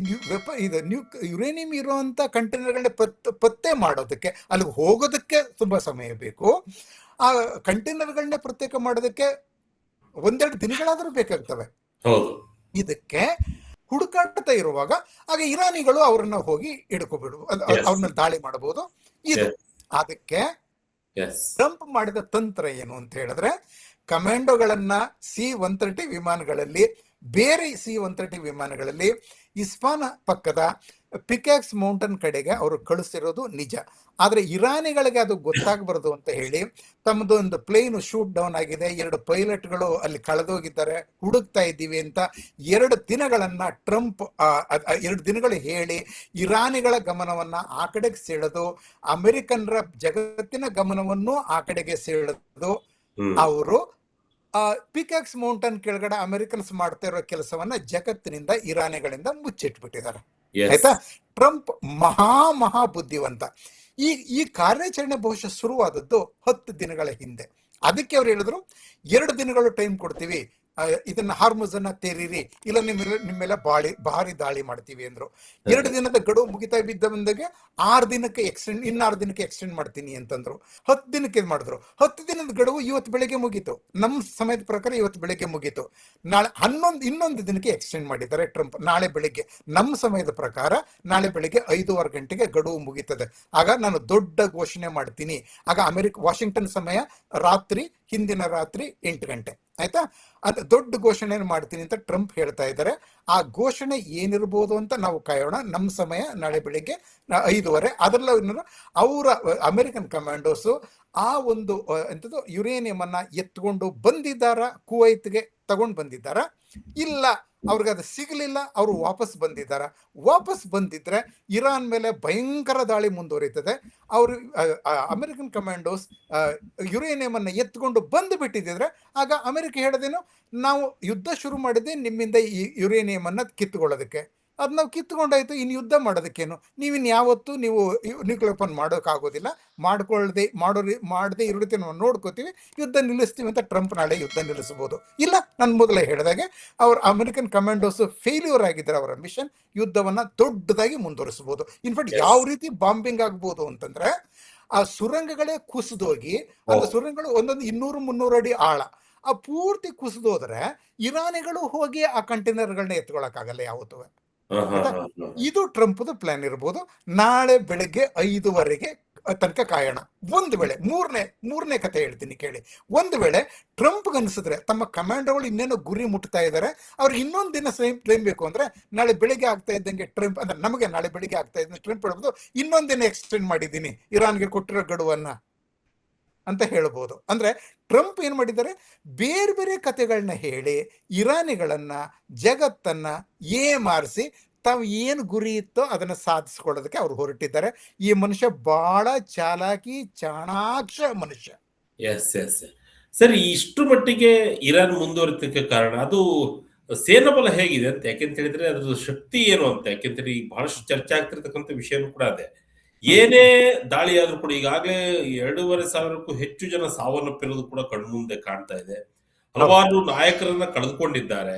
ಯುರೇನಿಯಂ ಇರುವಂತ ಕಂಟೈನರ್ಗಳನ್ನ ಪತ್ತೆ ಮಾಡೋದಕ್ಕೆ, ಅಲ್ಲಿ ಹೋಗೋದಕ್ಕೆ ತುಂಬಾ ಸಮಯ ಬೇಕು. ಆ ಕಂಟೈನರ್ಗಳನ್ನ ಪ್ರತ್ಯೇಕ ಮಾಡೋದಕ್ಕೆ 1-2 ದಿನಗಳಾದ್ರೂ ಬೇಕಾಗ್ತವೆ. ಇದಕ್ಕೆ ಹುಡುಕಾಡ್ತಾ ಇರುವಾಗ ಆಗ ಇರಾನಿಗಳು ಅವ್ರನ್ನ ಹೋಗಿ ಹಿಡ್ಕೊಬಿಡು, ಅವ್ರನ್ನ ದಾಳಿ ಮಾಡಬಹುದು. ಇದು ಅದಕ್ಕೆ ಟ್ರಂಪ್ ಮಾಡಿದ ತಂತ್ರ ಏನು ಅಂತ ಹೇಳಿದ್ರೆ, ಕಮಾಂಡೋಗಳನ್ನ C-130 ವಿಮಾನಗಳಲ್ಲಿ, ಬೇರೆ C-130 ವಿಮಾನಗಳಲ್ಲಿ ಇಸ್ಫಾನ್ ಪಕ್ಕದ ಪಿಕ್ಯಾಕ್ಸ್ ಮೌಂಟನ್ ಕಡೆಗೆ ಅವರು ಕಳಿಸಿರೋದು ನಿಜ. ಆದ್ರೆ ಇರಾನಿಗಳಿಗೆ ಅದು ಗೊತ್ತಾಗಬಾರದು ಅಂತ ಹೇಳಿ ತಮ್ಮದು ಒಂದು ಪ್ಲೇನ್ ಶೂಟ್ ಡೌನ್ ಆಗಿದೆ, 2 ಪೈಲಟ್ಗಳು ಅಲ್ಲಿ ಕಳೆದೋಗಿದ್ದಾರೆ, ಹುಡುಕ್ತಾ ಇದ್ದೀವಿ ಅಂತ 2 ದಿನಗಳನ್ನ ಟ್ರಂಪ್ 2 ದಿನಗಳು ಹೇಳಿ ಇರಾನಿಗಳ ಗಮನವನ್ನ ಆ ಕಡೆಗೆ ಸೆಳೆದು, ಅಮೆರಿಕನ್ರ ಜಗತ್ತಿನ ಗಮನವನ್ನು ಆ ಕಡೆಗೆ ಸೆಳೆದು ಅವರು ಪಿಕ್ಯಾಕ್ಸ್ ಮೌಂಟನ್ ಕೆಳಗಡೆ ಅಮೆರಿಕನ್ಸ್ ಮಾಡ್ತಾ ಇರೋ ಕೆಲಸವನ್ನ ಜಗತ್ತಿನಿಂದ ಇರಾನಿಗಳಿಂದ ಮುಚ್ಚಿಟ್ಬಿಟ್ಟಿದ್ದಾರೆ. ಆಯ್ತಾ? ಟ್ರಂಪ್ ಮಹಾ ಬುದ್ಧಿವಂತ. ಈ ಕಾರ್ಯಾಚರಣೆ ಬಹುಶಃ ಶುರುವಾದದ್ದು 10 ದಿನಗಳ ಹಿಂದೆ. ಅದಕ್ಕೆ ಅವ್ರು ಹೇಳಿದ್ರು 2 ದಿನಗಳು ಟೈಮ್ ಕೊಡ್ತೀವಿ, ಇದನ್ನ ಹಾರ್ಮುಜ್ ಅನ್ನ ತೆರೀರಿ, ಇಲ್ಲ ನಿಮ್ಮೆಲ್ಲ ಭಾರಿ ದಾಳಿ ಮಾಡ್ತೀವಿ ಅಂದ್ರು. 2 ದಿನದ ಗಡುವು ಮುಗಿತಾ ಬಂದಾಗೆ 6 ದಿನಕ್ಕೆ ಎಕ್ಸ್ಟೆಂಡ್, 6 ದಿನಕ್ಕೆ ಎಕ್ಸ್ಟೆಂಡ್ ಮಾಡ್ತೀನಿ ಅಂತಂದ್ರು. 10 ದಿನಕ್ಕೆ ಮಾಡಿದ್ರು. 10 ದಿನದ ಗಡುವು ಇವತ್ತು ಬೆಳಿಗ್ಗೆ ಮುಗೀತು, ನಮ್ಮ ಸಮಯದ ಪ್ರಕಾರ ಇವತ್ತು ಬೆಳಿಗ್ಗೆ ಮುಗೀತು. ನಾಳೆ ಇನ್ನೊಂದು ದಿನಕ್ಕೆ ಎಕ್ಸ್ಟೆಂಡ್ ಮಾಡಿದ್ದಾರೆ ಟ್ರಂಪ್. ನಾಳೆ ಬೆಳಿಗ್ಗೆ ನಮ್ಮ ಸಮಯದ ಪ್ರಕಾರ ನಾಳೆ ಬೆಳಿಗ್ಗೆ 5:15 ಗಂಟೆಗೆ ಗಡುವು ಮುಗೀತದೆ. ಆಗ ನಾನು ದೊಡ್ಡ ಘೋಷಣೆ ಮಾಡ್ತೀನಿ. ಆಗ ವಾಷಿಂಗ್ಟನ್ ಸಮಯ ಹಿಂದಿನ ರಾತ್ರಿ 8 ಗಂಟೆ. ಆಯ್ತಾ? ಅದು ದೊಡ್ಡ ಘೋಷಣೆ ಮಾಡ್ತೀನಿ ಅಂತ ಟ್ರಂಪ್ ಹೇಳ್ತಾ ಇದ್ದಾರೆ. ಆ ಘೋಷಣೆ ಏನಿರ್ಬೋದು ಅಂತ ನಾವು ಕಾಯೋಣ. ನಮ್ಮ ಸಮಯ ನಾಳೆ ಬೆಳಿಗ್ಗೆ 5:15. ಅದರಲ್ಲ ಅವರ ಅಮೆರಿಕನ್ ಕಮಾಂಡೋಸು ಆ ಒಂದು ಎಂಥದ್ದು ಯುರೇನಿಯಂ ಅನ್ನ ಎತ್ಕೊಂಡು ಬಂದಿದ್ದಾರ, ಕುವೈತ್ಗೆ ತಗೊಂಡು ಬಂದಿದ್ದಾರ, ಇಲ್ಲ ಅವ್ರಿಗೆ ಅದು ಸಿಗಲಿಲ್ಲ, ಅವರು ವಾಪಸ್ ಬಂದಿದ್ದಾರ. ವಾಪಸ್ ಬಂದಿದ್ರೆ ಇರಾನ್ ಮೇಲೆ ಭಯಂಕರ ದಾಳಿ ಮುಂದುವರಿತದೆ. ಅವರು ಅಮೆರಿಕನ್ ಕಮಾಂಡೋಸ್ ಯುರೇನಿಯಂ ಅನ್ನ ಎತ್ಕೊಂಡು ಬಂದು ಬಿಟ್ಟಿದ್ರೆ ಆಗ ಅಮೆರಿಕ ಹೇಳೋದೇನು, ನಾವು ಯುದ್ಧ ಶುರು ಮಾಡಿದ್ದೆ ನಿಮ್ಮಿಂದ ಈ ಯುರೇನಿಯಂ ಅನ್ನ ಕಿತ್ತುಕೊಳ್ಳೋದಕ್ಕೆ, ಅದು ನಾವು ಕಿತ್ಕೊಂಡಾಯ್ತು, ಇನ್ನು ಯುದ್ಧ ಮಾಡೋದಕ್ಕೇನು, ನೀವಿನ್ ಯಾವತ್ತೂ ನೀವು ನ್ಯೂಕ್ಲಿಯರ್ ವೆಪನ್ ಮಾಡೋಕ್ಕಾಗೋದಿಲ್ಲ, ಮಾಡದೆ ಇರುತ್ತೆ, ನಾವು ನೋಡ್ಕೋತೀವಿ, ಯುದ್ಧ ನಿಲ್ಲಿಸ್ತೀವಿ ಅಂತ ಟ್ರಂಪ್ ನಾಳೆ ಯುದ್ಧ ನಿಲ್ಲಿಸಬಹುದು. ಇಲ್ಲ, ನಾನು ಮೊದಲೇ ಹೇಳಿದಾಗೆ ಅವ್ರ ಅಮೆರಿಕನ್ ಕಮಾಂಡೋಸ್ ಫೇಲ್ಯೂರ್ ಆಗಿದ್ದಾರೆ. ಅವರ ಮಿಷನ್ ಯುದ್ಧವನ್ನ ದೊಡ್ಡದಾಗಿ ಮುಂದುವರಿಸಬಹುದು. ಇನ್ಫ್ಯಾಕ್ಟ್ ಯಾವ ರೀತಿ ಬಾಂಬಿಂಗ್ ಆಗ್ಬೋದು ಅಂತಂದ್ರೆ, ಆ ಸುರಂಗಗಳೇ ಕುಸಿದೋಗಿ, ಅಂತ ಸುರಂಗಗಳು ಒಂದೊಂದು 200-300 ಅಡಿ ಆಳ, ಆ ಪೂರ್ತಿ ಕುಸಿದೋದ್ರೆ ಇರಾನಿಗಳು ಹೋಗಿ ಆ ಕಂಟೈನರ್ಗಳನ್ನ ಎತ್ಕೊಳಕ್ಕಾಗಲ್ಲ ಯಾವತ್ತೂ. ಇದು ಟ್ರಂಪ್ದು ಪ್ಲಾನ್ ಇರ್ಬೋದು. ನಾಳೆ ಬೆಳಗ್ಗೆ 5:15 ತನಕ ಕಾಯೋಣ. ಒಂದು ವೇಳೆ ಮೂರನೇ ಕತೆ ಹೇಳ್ತೀನಿ ಕೇಳಿ. ಒಂದು ವೇಳೆ ಟ್ರಂಪ್ ಅನ್ಸಿದ್ರೆ ತಮ್ಮ ಕಮಾಂಡೋಗಳು ಇನ್ನೇನೋ ಗುರಿ ಮುಟ್ತಾ ಇದ್ದಾರೆ, ಅವ್ರಿಗೆ ಇನ್ನೊಂದು ದಿನ ಟೈಮ್ ಬೇಕು ಅಂದ್ರೆ ನಾಳೆ ಬೆಳಿಗ್ಗೆ ಆಗ್ತಾ ಇದ್ದಂಗೆ ಟ್ರಂಪ್ ಅಂದ್ರೆ ನಮಗೆ ನಾಳೆ ಬೆಳಿಗ್ಗೆ ಆಗ್ತಾ ಇದ್ದಂಗೆ ಟ್ರಂಪ್ ಹೇಳ್ಬೋದು, ಇನ್ನೊಂದು ದಿನ ಎಕ್ಸ್ಟೆಂಡ್ ಮಾಡಿದ್ದೀನಿ ಇರಾನ್ಗೆ ಕೊಟ್ಟಿರೋ ಗಡುವನ್ನ ಅಂತ ಹೇಳ್ಬೋದು. ಅಂದ್ರೆ ಟ್ರಂಪ್ ಏನ್ ಮಾಡಿದ್ದಾರೆ, ಬೇರೆ ಬೇರೆ ಕತೆಗಳನ್ನ ಹೇಳಿ ಇರಾನಿಗಳನ್ನ, ಜಗತ್ತನ್ನ ಏಮಾರಿಸಿ ತಾವು ಏನು ಗುರಿ ಇತ್ತೋ ಅದನ್ನ ಸಾಧಿಸ್ಕೊಳ್ಳೋದಕ್ಕೆ ಅವ್ರು ಹೊರಟಿದ್ದಾರೆ. ಈ ಮನುಷ್ಯ ಬಹಳ ಚಾಣಾಕ್ಷ ಮನುಷ್ಯ. ಸರಿ, ಇಷ್ಟು ಮಟ್ಟಿಗೆ ಇರಾನ್ ಮುಂದುವರಿತಕ್ಕೆ ಕಾರಣ ಅದು ಸೇನಾಬಲ ಹೇಗಿದೆ ಅಂತ. ಯಾಕೆಂತ ಹೇಳಿದ್ರೆ ಅದ್ರ ಶಕ್ತಿ ಏನು ಅಂತ, ಯಾಕೆಂದ್ರೆ ಈಗ ಬಹಳಷ್ಟು ಚರ್ಚೆ ಆಗ್ತಿರ್ತಕ್ಕಂಥ ವಿಷಯನೂ ಕೂಡ ಅದೇ. ಏನೇ ದಾಳಿ ಆದ್ರೂ ಕೂಡ ಈಗಾಗಲೇ 2,500ಕ್ಕೂ ಹೆಚ್ಚು ಜನ ಸಾವನ್ನಪ್ಪಿರೋದು ಕೂಡ ಕಣ್ಮುಂದೆ ಕಾಣ್ತಾ ಇದೆ. ಹಲವಾರು ನಾಯಕರನ್ನ ಕಳೆದುಕೊಂಡಿದ್ದಾರೆ.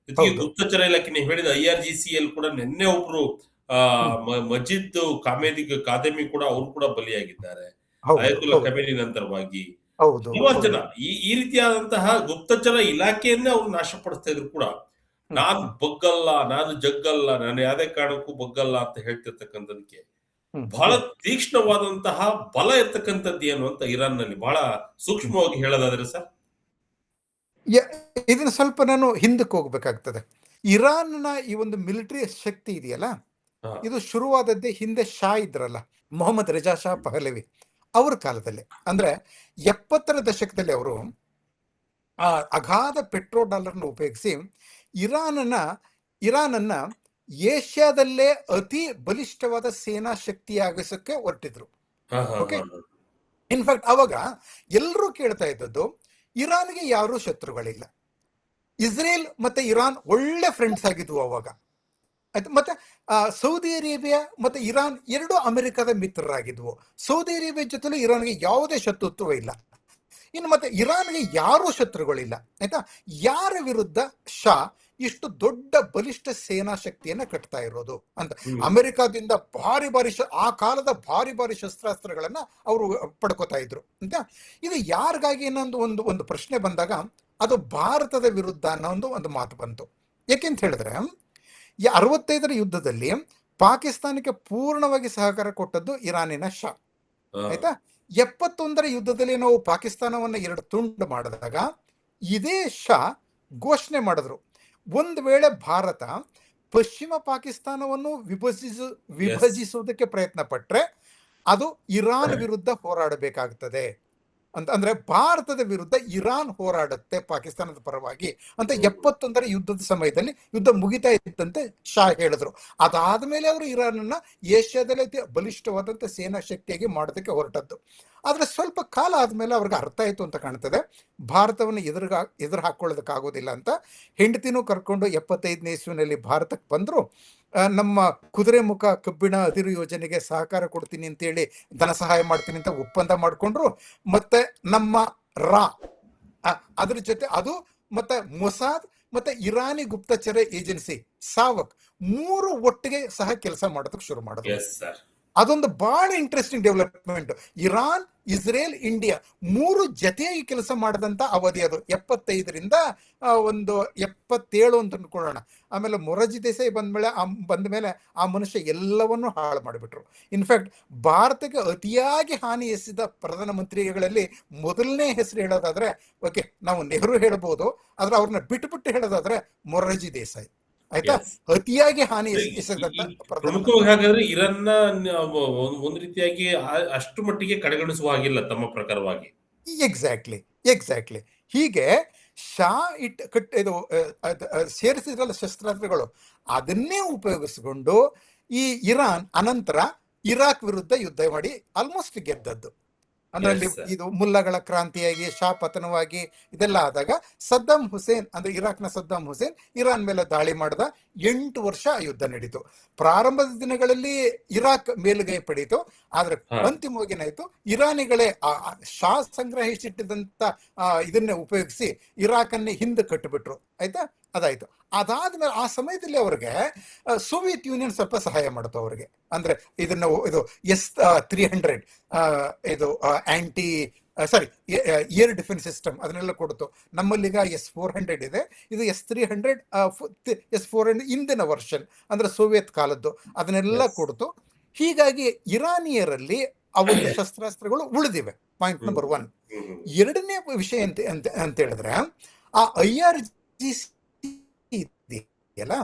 ಜೊತೆಗೆ ಗುಪ್ತಚರ ಇಲಾಖೆ ನೀವು ಹೇಳಿದ IRGCL ಕೂಡ ನಿನ್ನೆ ಒಬ್ರು ಆ, ಹ್ಮ್. ಮಜಿದ್ ಕಾದೆಮಿ ಕೂಡ ಅವರು ಕೂಡ ಬಲಿಯಾಗಿದ್ದಾರೆ. ಹೌದು ಆಯತುಲ್ಲಾ ಹೌದು ಖಮೇನಿ ನಂತರವಾಗಿ ಹೌದು ಹಲವಾರು ಜನ ಹೌದು. ಈ ರೀತಿಯಾದಂತಹ ಗುಪ್ತಚರ ಇಲಾಖೆಯನ್ನೇ ಅವ್ರು ನಾಶಪಡಿಸ್ತಾ ಇದ್ರು ಕೂಡ ಹ್ಮ್ ನಾನ್ ಹ್ಮ್ ಬಗ್ಗಲ್ಲ, ನಾನು ಜಗ್ಗಲ್ಲ, ನಾನು ಯಾವುದೇ ಕಾರಣಕ್ಕೂ ಬಗ್ಗಲ್ಲ ಅಂತ ಹೇಳ್ತಿರ್ತಕ್ಕಂಥದಕ್ಕೆ ಹ್ಮ್ ಬಹಳ ಹ್ಮ್ ತೀಕ್ಷ್ಣವಾದಂತಹ ಬಲ ಇರ್ತಕ್ಕಂಥದ್ದು ಏನು ಅಂತ ಇರಾನ್ ನಲ್ಲಿ ಬಹಳ ಹ್ಮ್. ಸೂಕ್ಷ್ಮವಾಗಿ ಹೇಳೋದಾದ್ರೆ ಸರ್. ಯ- ಇದನ್ನ ಸ್ವಲ್ಪ ನಾನು ಹಿಂದಕ್ಕೆ ಹೋಗ್ಬೇಕಾಗ್ತದೆ. ಇರಾನ್ನ ಈ ಒಂದು ಮಿಲಿಟರಿ ಶಕ್ತಿ ಇದೆಯಲ್ಲ, ಹಾ, ಇದು ಶುರುವಾದದ್ದೇ ಹಿಂದೆ ಶಾ ಇದ್ರಲ್ಲ, ಮೊಹಮ್ಮದ್ ರೆಜಾ ಶಾ ಪಹಲವಿ ಅವ್ರ ಕಾಲದಲ್ಲಿ. ಅಂದ್ರೆ 70ರ ದಶಕದಲ್ಲಿ ಅವರು ಆ ಅಗಾಧ ಪೆಟ್ರೋ ಡಾಲರ್ನ ಉಪಯೋಗಿಸಿ ಇರಾನನ್ನ ಇರಾನನ್ನ ಏಷ್ಯಾದಲ್ಲೇ ಅತಿ ಬಲಿಷ್ಠವಾದ ಸೇನಾ ಶಕ್ತಿಯಾಗಿಸಕ್ಕೆ ಹೊರಟಿದ್ರು. ಹಾ, ಹಾ, ಓಕೆ. ಹಾ, ಹಾ. ಇನ್ಫ್ಯಾಕ್ಟ್ ಅವಾಗ ಎಲ್ಲರೂ ಕೇಳ್ತಾ ಇದ್ದದ್ದು, ಇರಾನ್ಗೆ ಯಾರೂ ಶತ್ರುಗಳಿಲ್ಲ, ಇಸ್ರೇಲ್ ಮತ್ತೆ ಇರಾನ್ ಒಳ್ಳೆ ಫ್ರೆಂಡ್ಸ್ ಆಗಿದ್ವು ಅವಾಗ. ಆಯ್ತು. ಮತ್ತೆ ಸೌದಿ ಅರೇಬಿಯಾ ಮತ್ತೆ ಇರಾನ್ ಎರಡು ಅಮೆರಿಕದ ಮಿತ್ರರಾಗಿದ್ವು. ಸೌದಿ ಅರೇಬಿಯಾ ಜೊತೆಲೂ ಇರಾನ್ಗೆ ಯಾವುದೇ ಶತ್ರುತ್ವ ಇಲ್ಲ. ಇನ್ನು ಮತ್ತೆ ಇರಾನ್ಗೆ ಯಾರೂ ಶತ್ರುಗಳಿಲ್ಲ. ಆಯ್ತಾ. ಯಾರ ವಿರುದ್ಧ ಶಾ ಇಷ್ಟು ದೊಡ್ಡ ಬಲಿಷ್ಠ ಸೇನಾ ಶಕ್ತಿಯನ್ನ ಕಟ್ತಾ ಇರೋದು ಅಂತ. ಹ್ಮ್. ಅಮೆರಿಕಾದಿಂದ ಭಾರಿ ಭಾರಿ ಆ ಕಾಲದ ಭಾರಿ ಭಾರಿ ಶಸ್ತ್ರಾಸ್ತ್ರಗಳನ್ನ ಅವರು ಪಡ್ಕೋತಾ ಇದ್ರು ಅಂತ. ಇದು ಯಾರಿಗಾಗಿ ಇನ್ನೊಂದು ಒಂದು ಒಂದು ಪ್ರಶ್ನೆ ಬಂದಾಗ ಅದು ಭಾರತದ ವಿರುದ್ಧ ಅನ್ನೋ ಒಂದು ಮಾತು ಬಂತು. ಯಾಕೆಂತ ಹೇಳಿದ್ರೆ, 65ರ ಯುದ್ಧದಲ್ಲಿ ಪಾಕಿಸ್ತಾನಕ್ಕೆ ಪೂರ್ಣವಾಗಿ ಸಹಕಾರ ಕೊಟ್ಟದ್ದು ಇರಾನಿನ ಶಾ. ಹಾ. ಆಯ್ತಾ. 71ರ ಯುದ್ಧದಲ್ಲಿ ನಾವು ಪಾಕಿಸ್ತಾನವನ್ನ ಎರಡು ತುಂಡು ಮಾಡಿದಾಗ ಇದೇ ಶಾ ಘೋಷಣೆ ಮಾಡಿದ್ರು, ಒಂದು ವೇಳೆ ಭಾರತ ಪಶ್ಚಿಮ ಪಾಕಿಸ್ತಾನವನ್ನು ವಿಭಜಿಸುವುದಕ್ಕೆ ಪ್ರಯತ್ನ ಪಟ್ರೆ ಅದು ಇರಾನ್ ವಿರುದ್ಧ ಹೋರಾಡಬೇಕಾಗ್ತದೆ ಅಂತ. ಅಂದ್ರೆ ಭಾರತದ ವಿರುದ್ಧ ಇರಾನ್ ಹೋರಾಡುತ್ತೆ ಪಾಕಿಸ್ತಾನದ ಪರವಾಗಿ ಅಂತ 71ರ ಯುದ್ಧದ ಸಮಯದಲ್ಲಿ ಯುದ್ಧ ಮುಗಿತಾ ಇದ್ದಂತೆ ಶಾ ಹೇಳಿದ್ರು. ಅದಾದ್ಮೇಲೆ ಅವರು ಇರಾನನ್ನ ಏಷ್ಯಾದಲ್ಲಿ ಅತಿ ಬಲಿಷ್ಠವಾದಂತ ಸೇನಾ ಶಕ್ತಿಯಾಗಿ ಮಾಡೋದಕ್ಕೆ ಹೊರಟದ್ದು. ಆದ್ರೆ ಸ್ವಲ್ಪ ಕಾಲ ಆದ್ಮೇಲೆ ಅವ್ರಿಗೆ ಅರ್ಥ ಆಯ್ತು ಅಂತ ಕಾಣ್ತದೆ, ಭಾರತವನ್ನು ಎದುರು ಹಾಕೊಳ್ಳೋದಕ್ಕಾಗೋದಿಲ್ಲ ಅಂತ. ಹೆಂಡತಿನೂ ಕರ್ಕೊಂಡು 75ನೇ ಇಸ್ವಿನಲ್ಲಿ ಭಾರತಕ್ಕೆ ಬಂದ್ರು. ನಮ್ಮ ಕುದುರೆ ಮುಖ ಕಬ್ಬಿಣ ಅದಿರು ಯೋಜನೆಗೆ ಸಹಕಾರ ಕೊಡ್ತೀನಿ ಅಂತೇಳಿ ಧನ ಸಹಾಯ ಮಾಡ್ತೀನಿ ಅಂತ ಒಪ್ಪಂದ ಮಾಡ್ಕೊಂಡ್ರು. ಮತ್ತೆ ನಮ್ಮ ರಾ ಅದ್ರ ಜೊತೆ ಅದು ಮತ್ತೆ ಮೊಸಾದ್ ಮತ್ತೆ ಇರಾನಿ ಗುಪ್ತಚರ ಏಜೆನ್ಸಿ ಸಾವಕ್ ಮೂರು ಒಟ್ಟಿಗೆ ಸಹ ಕೆಲಸ ಮಾಡೋದಕ್ಕೆ ಶುರು ಮಾಡಿದ್ರು. Yes sir. ಅದೊಂದು ಬಹಳ interesting development. Iran, Israel, India ಮೂರು ಜತೆಯಾಗಿ ಕೆಲಸ ಮಾಡಿದಂತ ಅವಧಿ ಅದು. 75ರಿಂದ ಒಂದು 77 ಅಂತ ಅನ್ಕೊಳ್ಳೋಣ. ಆಮೇಲೆ ಮೊರಾರ್ಜಿ ದೇಸಾಯಿ ಬಂದ ಮೇಲೆ ಆ ಮನುಷ್ಯ ಎಲ್ಲವನ್ನೂ ಹಾಳು ಮಾಡಿಬಿಟ್ರು. ಇನ್ಫ್ಯಾಕ್ಟ್ ಭಾರತಕ್ಕೆ ಅತಿಯಾಗಿ ಹಾನಿ ಎಸೆದ ಪ್ರಧಾನಮಂತ್ರಿಗಳಲ್ಲಿ ಮೊದಲನೇ ಹೆಸರು ಹೇಳೋದಾದ್ರೆ, ಓಕೆ ನಾವು ನೆಹರು ಹೇಳ್ಬೋದು, ಆದ್ರೆ ಅವ್ರನ್ನ ಬಿಟ್ಟು ಹೇಳೋದಾದ್ರೆ ಮೊರಾರ್ಜಿ ದೇಸಾಯಿ. ಆಯ್ತಾ. ಎಸ್. ಅತಿಯಾಗಿ ಹಾನಿ ಎಸೆದಂತ ಪ್ರಧಾನಮಂತ್ರಿ. ಪ್ರಮುಖವಾಗಿ ಹಾಗಾದ್ರೆ ಇರಾನ್ನ ಒಂದು ರೀತಿಯಾಗಿ ಅಷ್ಟು ಮಟ್ಟಿಗೆ ಕಡೆಗಣಿಸುವ ಹಾಗಿಲ್ಲ ತಮ್ಮ ಪ್ರಕಾರವಾಗಿ. Exactly exactly. ಹೀಗೆ ಶಾ ಇದು ಸೇರಿಸಿದ್ರಲ್ಲ ಶಸ್ತ್ರಾಸ್ತ್ರಗಳು, ಅದನ್ನೇ ಉಪಯೋಗಿಸಿಕೊಂಡು ಈ ಇರಾನ್ ಅನಂತರ ಇರಾಕ್ ವಿರುದ್ಧ ಯುದ್ಧ ಮಾಡಿ ಆಲ್ಮೋಸ್ಟ್ ಗೆದ್ದದ್ದು. ಅಂದ್ರೆ ಅಲ್ಲಿ ಇದು ಮುಲ್ಲಗಳ ಕ್ರಾಂತಿಯಾಗಿ ಶಾ ಪತನವಾಗಿ ಇದೆಲ್ಲ ಆದಾಗ ಸದ್ದಾಂ ಹುಸೇನ್ ಅಂದ್ರೆ ಇರಾಕ್ನ ಸದ್ದಾಂ ಹುಸೇನ್ ಇರಾನ್ ಮೇಲೆ ದಾಳಿ ಮಾಡಿದ. 8 ವರ್ಷ ಯುದ್ಧ ನಡೀತು. ಪ್ರಾರಂಭದ ದಿನಗಳಲ್ಲಿ ಇರಾಕ್ ಮೇಲುಗೈ ಪಡೀತು, ಆದ್ರೆ ಅಂತಿಮವಾಗಿ ಏನಾಯ್ತು, ಇರಾನಿಗಳೇ ಶಾ ಸಂಗ್ರಹಿಸಿಟ್ಟಿದಂತ ಇದನ್ನೇ ಉಪಯೋಗಿಸಿ ಇರಾಕನ್ನೇ ಹಿಂದೆ ಕಟ್ಟಿಬಿಟ್ರು. ಆಯ್ತಾ. ಅದಾಯ್ತು. ಅದಾದ್ಮೇಲೆ ಆ ಸಮಯದಲ್ಲಿ ಅವ್ರಿಗೆ ಸೋವಿಯತ್ ಯೂನಿಯನ್ ಸ್ವಲ್ಪ ಸಹಾಯ ಮಾಡ್ತು ಅವ್ರಿಗೆ. ಅಂದ್ರೆ ಇದನ್ನ ಇದು S-300 ಇದು ಆಂಟಿ ಏರ್ ಡಿಫೆನ್ಸ್ ಸಿಸ್ಟಮ್ ಅದನ್ನೆಲ್ಲ ಕೊಡ್ತು. ನಮ್ಮಲ್ಲೀಗ S-400 ಇದೆ, ಇದು S-300 S-400 ಇಂದಿನ ವರ್ಷನ್ ಅಂದ್ರೆ ಸೋವಿಯತ್ ಕಾಲದ್ದು, ಅದನ್ನೆಲ್ಲ ಕೊಡ್ತು. ಹೀಗಾಗಿ ಇರಾನಿಯರಲ್ಲಿ ಆ ಒಂದು ಶಸ್ತ್ರಾಸ್ತ್ರಗಳು ಉಳಿದಿವೆ. Point number 1. ಎರಡನೇ ವಿಷಯ ಅಂತ ಹೇಳಿದ್ರೆ, ಆ IRGC ಇದೆಯಲ್ಲ,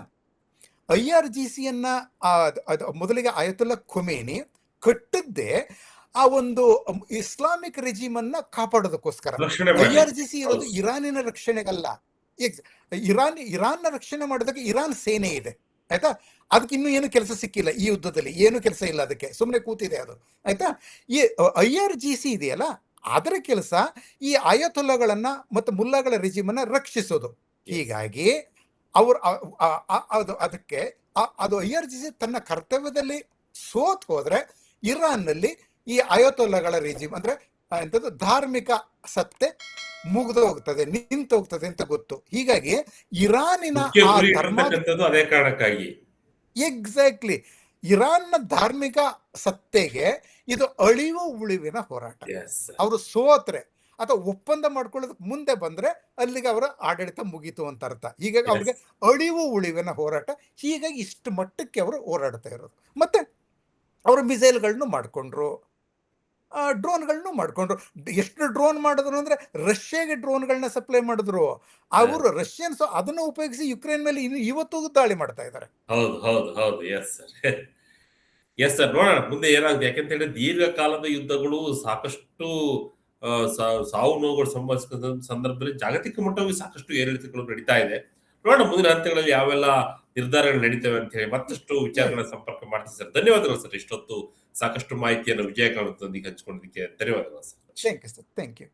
IRGCಯನ್ನ ಮೊದಲಿಗೆ ಆಯತುಲ್ಲಾ ಖೊಮೇನಿ ಕಟ್ಟಿದ್ದೇ ಆ ಒಂದು ಇಸ್ಲಾಮಿಕ್ ರೆಜಿಮ್ ಅನ್ನ ಕಾಪಾಡೋದಕ್ಕೋಸ್ಕರ. IRGC ಇರೋದು ಇರಾನಿನ ರಕ್ಷಣೆಗಲ್ಲ. ಇರಾನ್ನ ರಕ್ಷಣೆ ಮಾಡೋದಕ್ಕೆ ಇರಾನ್ ಸೇನೆ ಇದೆ. ಆಯ್ತಾ. ಅದಕ್ಕೆ ಇನ್ನೂ ಏನು ಕೆಲಸ ಸಿಕ್ಕಿಲ್ಲ ಈ ಯುದ್ಧದಲ್ಲಿ, ಏನು ಕೆಲಸ ಇಲ್ಲ, ಅದಕ್ಕೆ ಸುಮ್ಮನೆ ಕೂತಿದೆ ಅದು. ಆಯ್ತಾ. ಈ IRGC ಇದೆಯಲ್ಲ, ಅದರ ಕೆಲಸ ಈ ಆಯತುಲ್ಲಾಗಳನ್ನ ಮತ್ತು ಮುಲ್ಲಾಗಳ ರೆಜಿಮ್ ಅನ್ನ ರಕ್ಷಿಸೋದು. ಹೀಗಾಗಿ ಅವರು ಅದಕ್ಕೆ ಅದು IRGC ತನ್ನ ಕರ್ತವ್ಯದಲ್ಲಿ ಸೋತ್ ಹೋದ್ರೆ ಇರಾನ್ನಲ್ಲಿ ಈ ಆಯತುಲ್ಲಾಗಳ ರೆಜಿಮ್ ಅಂದ್ರೆ ಎಂತದ್ದು ಧಾರ್ಮಿಕ ಸತ್ತೆ ಮುಗಿದು ಹೋಗ್ತದೆ, ನಿಂತು ಹೋಗ್ತದೆ ಅಂತ ಗೊತ್ತು. ಹೀಗಾಗಿ ಇರಾನಿನ ಅದೇ ಕಾರಣಕ್ಕಾಗಿ ಎಕ್ಸಾಕ್ಟ್ಲಿ ಇರಾನ್ನ ಧಾರ್ಮಿಕ ಸತ್ತೆಗೆ ಇದು ಅಳಿವು ಉಳಿವಿನ ಹೋರಾಟ. ಎಸ್ ಅವರು ಸೋತ್ರೆ ಅಥವಾ ಒಪ್ಪಂದ ಮಾಡ್ಕೊಳ್ಳೋದಕ್ಕೆ ಮುಂದೆ ಬಂದ್ರೆ ಅಲ್ಲಿಗೆ ಅವರ ಆಡಳಿತ ಮುಗೀತು ಅಂತ ಅರ್ಥ. ಹೀಗಾಗಿ ಅವ್ರಿಗೆ ಅಳಿವು ಉಳಿವಿನ ಹೋರಾಟ. ಹೀಗಾಗಿ ಇಷ್ಟು ಮಟ್ಟಕ್ಕೆ ಅವರು ಹೋರಾಡ್ತಾ ಇರೋದು. ಮತ್ತೆ ಅವರು ಮಿಸೈಲ್ಗಳನ್ನು ಮಾಡಿಕೊಂಡ್ರು, ಡ್ರೋನ್ಗಳನ್ನು ಮಾಡಿಕೊಂಡ್ರು. ಎಷ್ಟು ಡ್ರೋನ್ ಮಾಡಿದ್ರು ಅಂದ್ರೆ ರಷ್ಯಾಗೆ ಡ್ರೋನ್ಗಳನ್ನ ಸಪ್ಲೈ ಮಾಡಿದ್ರು. ಅವರು ರಷ್ಯನ್ಸ್ ಅದನ್ನು ಉಪಯೋಗಿಸಿ ಯುಕ್ರೇನ್ ಮೇಲೆ ಇವತ್ತು ದಾಳಿ ಮಾಡ್ತಾ ಇದ್ದಾರೆ. ಹೌದು ಹೌದು ಹೌದು. Yes sir, yes sir. ನೋಡೋಣ ಮುಂದೆ ಏನಾಗುತ್ತೆ. ಯಾಕಂತ ಹೇಳಿದ್ರೆ ದೀರ್ಘಕಾಲದ ಯುದ್ಧಗಳು ಸಾಕಷ್ಟು ಸಾವು ನೋವುಗಳು ಸಂಭವಿಸಿದ ಸಂದರ್ಭದಲ್ಲಿ ಜಾಗತಿಕ ಮಟ್ಟವಾಗಿ ಸಾಕಷ್ಟು ಏರಿಳಿತಗಳು ನಡೀತಾ ಇದೆ. ನೋಡೋಣ ಮುಂದಿನ ಹಂತಗಳಲ್ಲಿ ಯಾವೆಲ್ಲ ನಿರ್ಧಾರಗಳು ನಡೀತವೆ ಅಂತ ಹೇಳಿ ಮತ್ತಷ್ಟು ವಿಚಾರಗಳ ಸಂಪರ್ಕ ಮಾಡ್ತೀವಿ ಸರ್. ಧನ್ಯವಾದಗಳು ಸರ್. ಇಷ್ಟೊತ್ತು ಸಾಕಷ್ಟು ಮಾಹಿತಿಯನ್ನು ವಿಜಯಕಾಂತೊಂದಿಗೆ ಹಂಚಿಕೊಂಡಿದ್ದಕ್ಕೆ ಧನ್ಯವಾದಗಳು sir. Thank you sir, thank you.